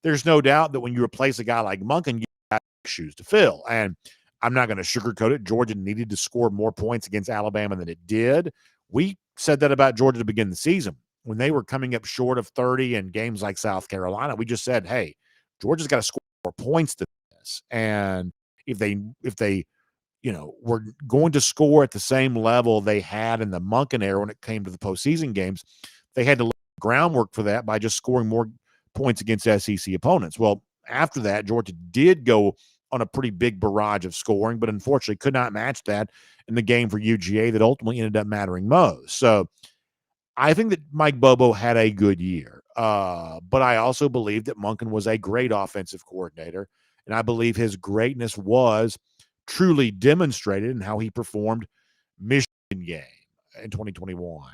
There's no doubt that when you replace a guy like Monken, you got shoes to fill. And I'm not going to sugarcoat it. Georgia needed to score more points against Alabama than it did. We said that about Georgia to begin the season. When they were coming up short of 30 in games like South Carolina, we just said, hey, Georgia's got to score more points than this. And if they were going to score at the same level they had in the Monken era when it came to the postseason games, they had to lay the groundwork for that by just scoring more points against SEC opponents. Well, after that, Georgia did go on a pretty big barrage of scoring, but unfortunately could not match that in the game for UGA that ultimately ended up mattering most. So I think that Mike Bobo had a good year, but I also believe that Monken was a great offensive coordinator, And I believe his greatness was truly demonstrated in how he performed Michigan game in 2021,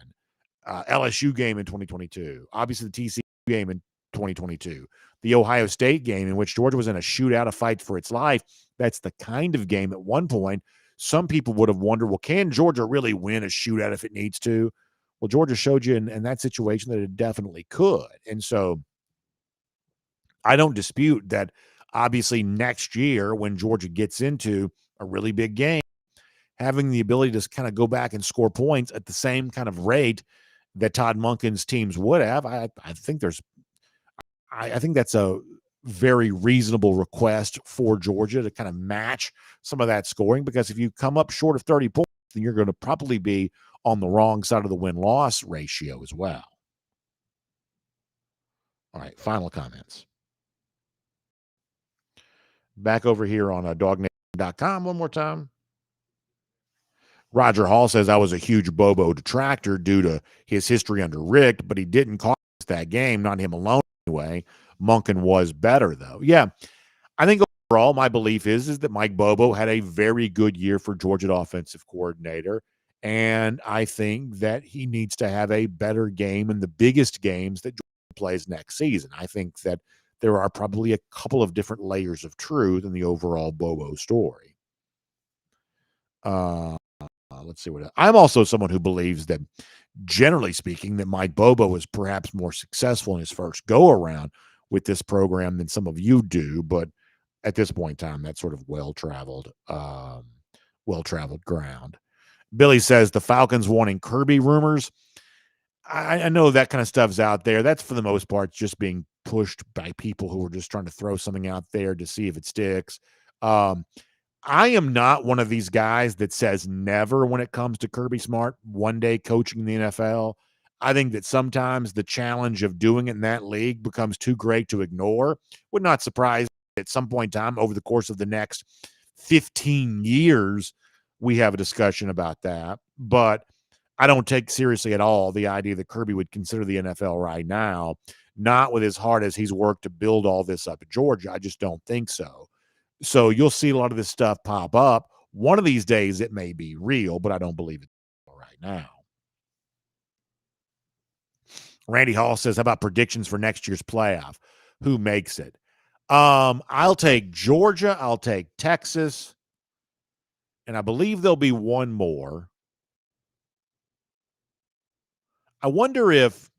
LSU game in 2022, obviously the TCU game in 2022, the Ohio State game in which Georgia was in a shootout, a fight for its life. That's the kind of game at one point some people would have wondered, well, can Georgia really win a shootout if it needs to? Well, Georgia showed you in that situation that it definitely could. And so I don't dispute that obviously next year when Georgia gets into a really big game, having the ability to kind of go back and score points at the same kind of rate that Todd Monken's teams would have, I think I think that's a very reasonable request for Georgia to kind of match some of that scoring, because if you come up short of 30 points, then you're going to probably be on the wrong side of the win-loss ratio as well. All right, final comments. Back over here on DawgNation.com one more time. Roger Hall says, I was a huge Bobo detractor due to his history under Rick, but he didn't cost that game, not him alone anyway. Monken was better, though. Yeah, I think overall my belief is that Mike Bobo had a very good year for Georgia offensive coordinator, and I think that he needs to have a better game in the biggest games that Georgia plays next season. I think that there are probably a couple of different layers of truth in the overall Bobo story. Let's see what I'm also someone who believes that, generally speaking, that Mike Bobo is perhaps more successful in his first go around with this program than some of you do, but at this point in time, that's sort of well-traveled ground. Billy says the Falcons wanting Kirby rumors. I know that kind of stuff's out there. That's for the most part just being pushed by people who are just trying to throw something out there to see if it sticks. I am not one of these guys that says never when it comes to Kirby Smart one day coaching the NFL. I think that sometimes the challenge of doing it in that league becomes too great to ignore. Would not surprise at some point in time over the course of the next 15 years, we have a discussion about that. But I don't take seriously at all the idea that Kirby would consider the NFL right now, not with as hard as he's worked to build all this up at Georgia. I just don't think so. So you'll see a lot of this stuff pop up. One of these days it may be real, but I don't believe it right now. Randy Hall says, how about predictions for next year's playoff? Who makes it? I'll take Georgia. I'll take Texas. And I believe there'll be one more. I wonder if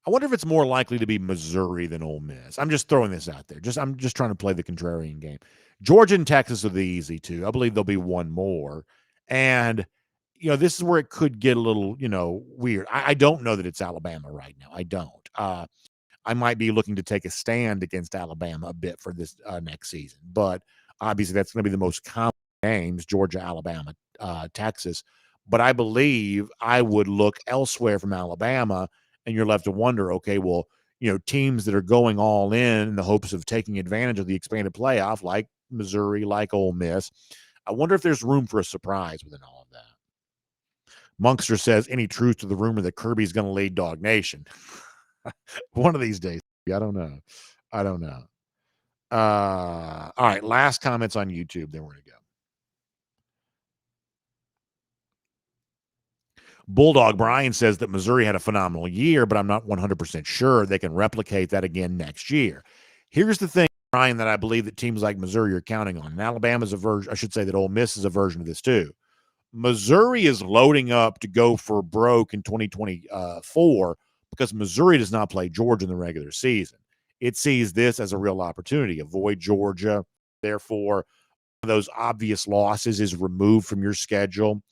it's more likely to be Missouri than Ole Miss. I'm just throwing this out there. I'm just trying to play the contrarian game. Georgia and Texas are the easy two. I believe there'll be one more. And, this is where it could get a little, weird. I don't know that it's Alabama right now. I don't. I might be looking to take a stand against Alabama a bit for this next season. But obviously that's going to be the most common games, Georgia, Alabama, Texas. But I believe I would look elsewhere from Alabama, and you're left to wonder, okay, well, teams that are going all in the hopes of taking advantage of the expanded playoff, like Missouri, like Ole Miss, I wonder if there's room for a surprise within all of that. Monkster says, any truth to the rumor that Kirby's going to lead DawgNation? One of these days. I don't know. All right, last comments on YouTube, then we're going to go. Bulldog Brian says that Missouri had a phenomenal year, but I'm not 100% sure they can replicate that again next year. Here's the thing, Brian, that I believe that teams like Missouri are counting on. And Alabama's a version, I should say that Ole Miss is a version of this too. Missouri is loading up to go for broke in 2024 because Missouri does not play Georgia in the regular season. It sees this as a real opportunity. Avoid Georgia. Therefore, those obvious losses is removed from your schedule.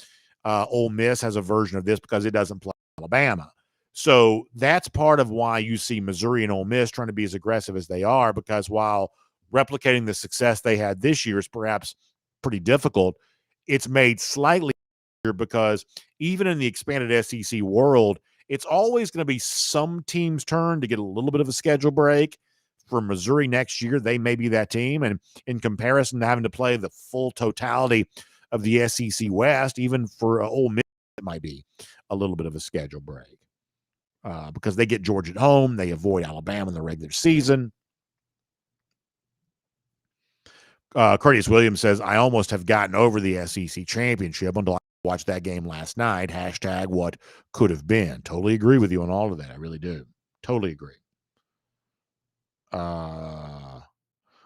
Ole Miss has a version of this because it doesn't play Alabama. So that's part of why you see Missouri and Ole Miss trying to be as aggressive as they are, because while replicating the success they had this year is perhaps pretty difficult, it's made slightly easier because even in the expanded SEC world, it's always going to be some team's turn to get a little bit of a schedule break. For Missouri next year, they may be that team. And in comparison to having to play the full totality of the SEC West, even for Ole Miss, it might be a little bit of a schedule break because they get Georgia at home. They avoid Alabama in the regular season. Curtis Williams says, I almost have gotten over the SEC championship until I watched that game last night. Hashtag what could have been. Totally agree with you on all of that. I really do. Totally agree. Mark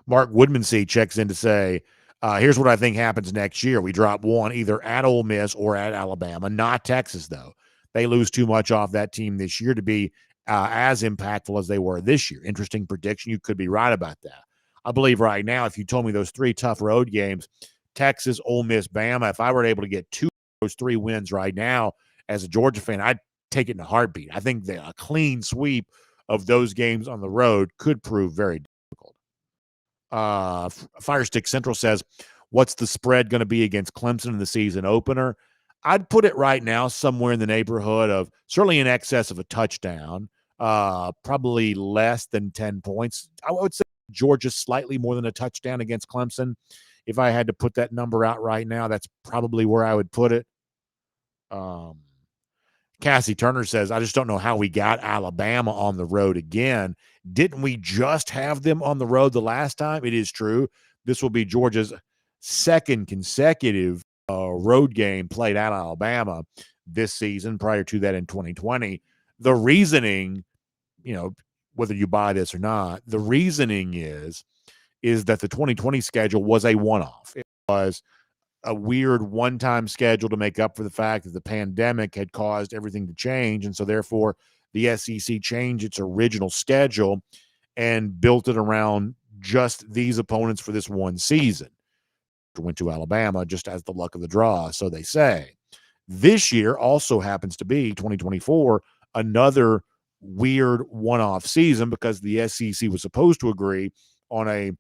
Woodmansee checks in to say, here's what I think happens next year. We drop one either at Ole Miss or at Alabama, not Texas, though. They lose too much off that team this year to be as impactful as they were this year. Interesting prediction. You could be right about that. I believe right now, if you told me those 3 tough road games, Texas, Ole Miss, Bama, if I were able to get 2 of those 3 wins right now as a Georgia fan, I'd take it in a heartbeat. I think that a clean sweep of those games on the road could prove very difficult. Firestick Central says, what's the spread going to be against Clemson in the season opener? I'd put it right now somewhere in the neighborhood of certainly in excess of a touchdown, probably less than 10 points. I would say Georgia slightly more than a touchdown against Clemson. If I had to put that number out right now, that's probably where I would put it. Cassie Turner says, I just don't know how we got Alabama on the road again. Didn't we just have them on the road the last time? It is true. This will be Georgia's second consecutive road game played at Alabama this season, prior to that in 2020. The reasoning, whether you buy this or not, the reasoning is that the 2020 schedule was a one-off. It was a weird one-time schedule to make up for the fact that the pandemic had caused everything to change. And so therefore the SEC changed its original schedule and built it around just these opponents for this one season. Went to Alabama just as the luck of the draw, so they say. This year also happens to be 2024, another weird one-off season because the SEC was supposed to agree on a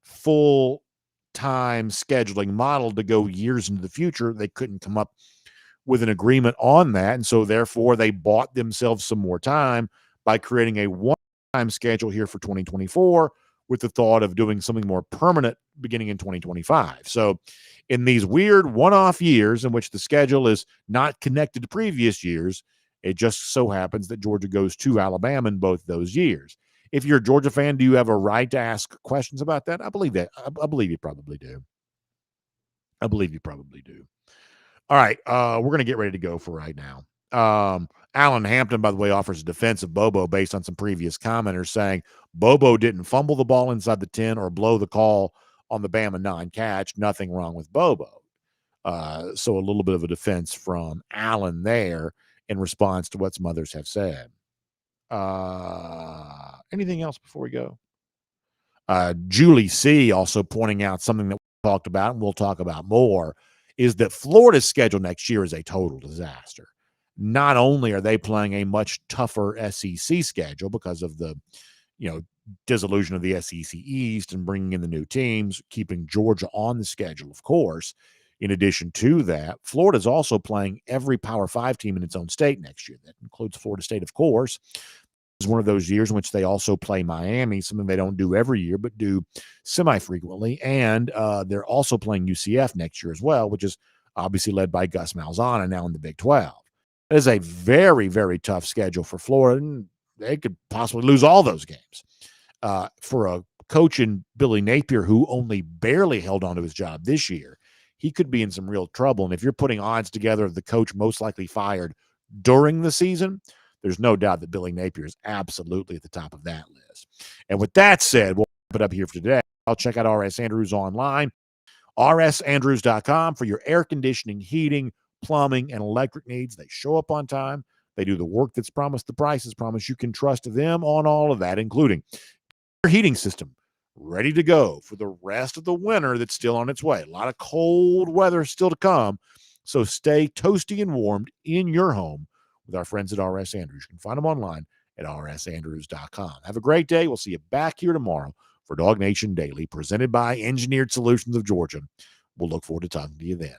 full-time scheduling model to go years into the future. They couldn't come up with an agreement on that, and so therefore they bought themselves some more time by creating a one-time schedule here for 2024 with the thought of doing something more permanent beginning in 2025. So in these weird one-off years in which the schedule is not connected to previous years, it just so happens that Georgia goes to Alabama in both those years. If you're a Georgia fan, do you have a right to ask questions about that? I believe that. I believe you probably do. I believe you probably do. All right, we're going to get ready to go for right now. Alan Hampton, by the way, offers a defense of Bobo based on some previous commenters saying Bobo didn't fumble the ball inside the 10 or blow the call on the Bama non-catch. Nothing wrong with Bobo. So a little bit of a defense from Alan there in response to what some others have said. Anything else before we go? Julie C. also pointing out something that we talked about and we'll talk about more, is that Florida's schedule next year is a total disaster. Not only are they playing a much tougher SEC schedule because of the, dissolution of the SEC East and bringing in the new teams, keeping Georgia on the schedule, of course. In addition to that, Florida's also playing every Power 5 team in its own state next year. That includes Florida State, of course. This is one of those years in which they also play Miami, something they don't do every year, but do semi-frequently. And they're also playing UCF next year as well, which is obviously led by Gus Malzahn now in the Big 12. It is a very, very tough schedule for Florida, and they could possibly lose all those games. For a coach in Billy Napier, who only barely held on to his job this year, he could be in some real trouble. And if you're putting odds together of the coach most likely fired during the season, there's no doubt that Billy Napier is absolutely at the top of that list. And with that said, we'll wrap it up here for today. I'll check out RS Andrews online, rsandrews.com, for your air conditioning, heating, plumbing, and electric needs. They show up on time. They do the work that's promised. The price is promised. You can trust them on all of that, including your heating system ready to go for the rest of the winter that's still on its way. A lot of cold weather still to come. So stay toasty and warmed in your home with our friends at RS Andrews. You can find them online at rsandrews.com. Have a great day. We'll see you back here tomorrow for DawgNation Daily, presented by Engineered Solutions of Georgia. We'll look forward to talking to you then.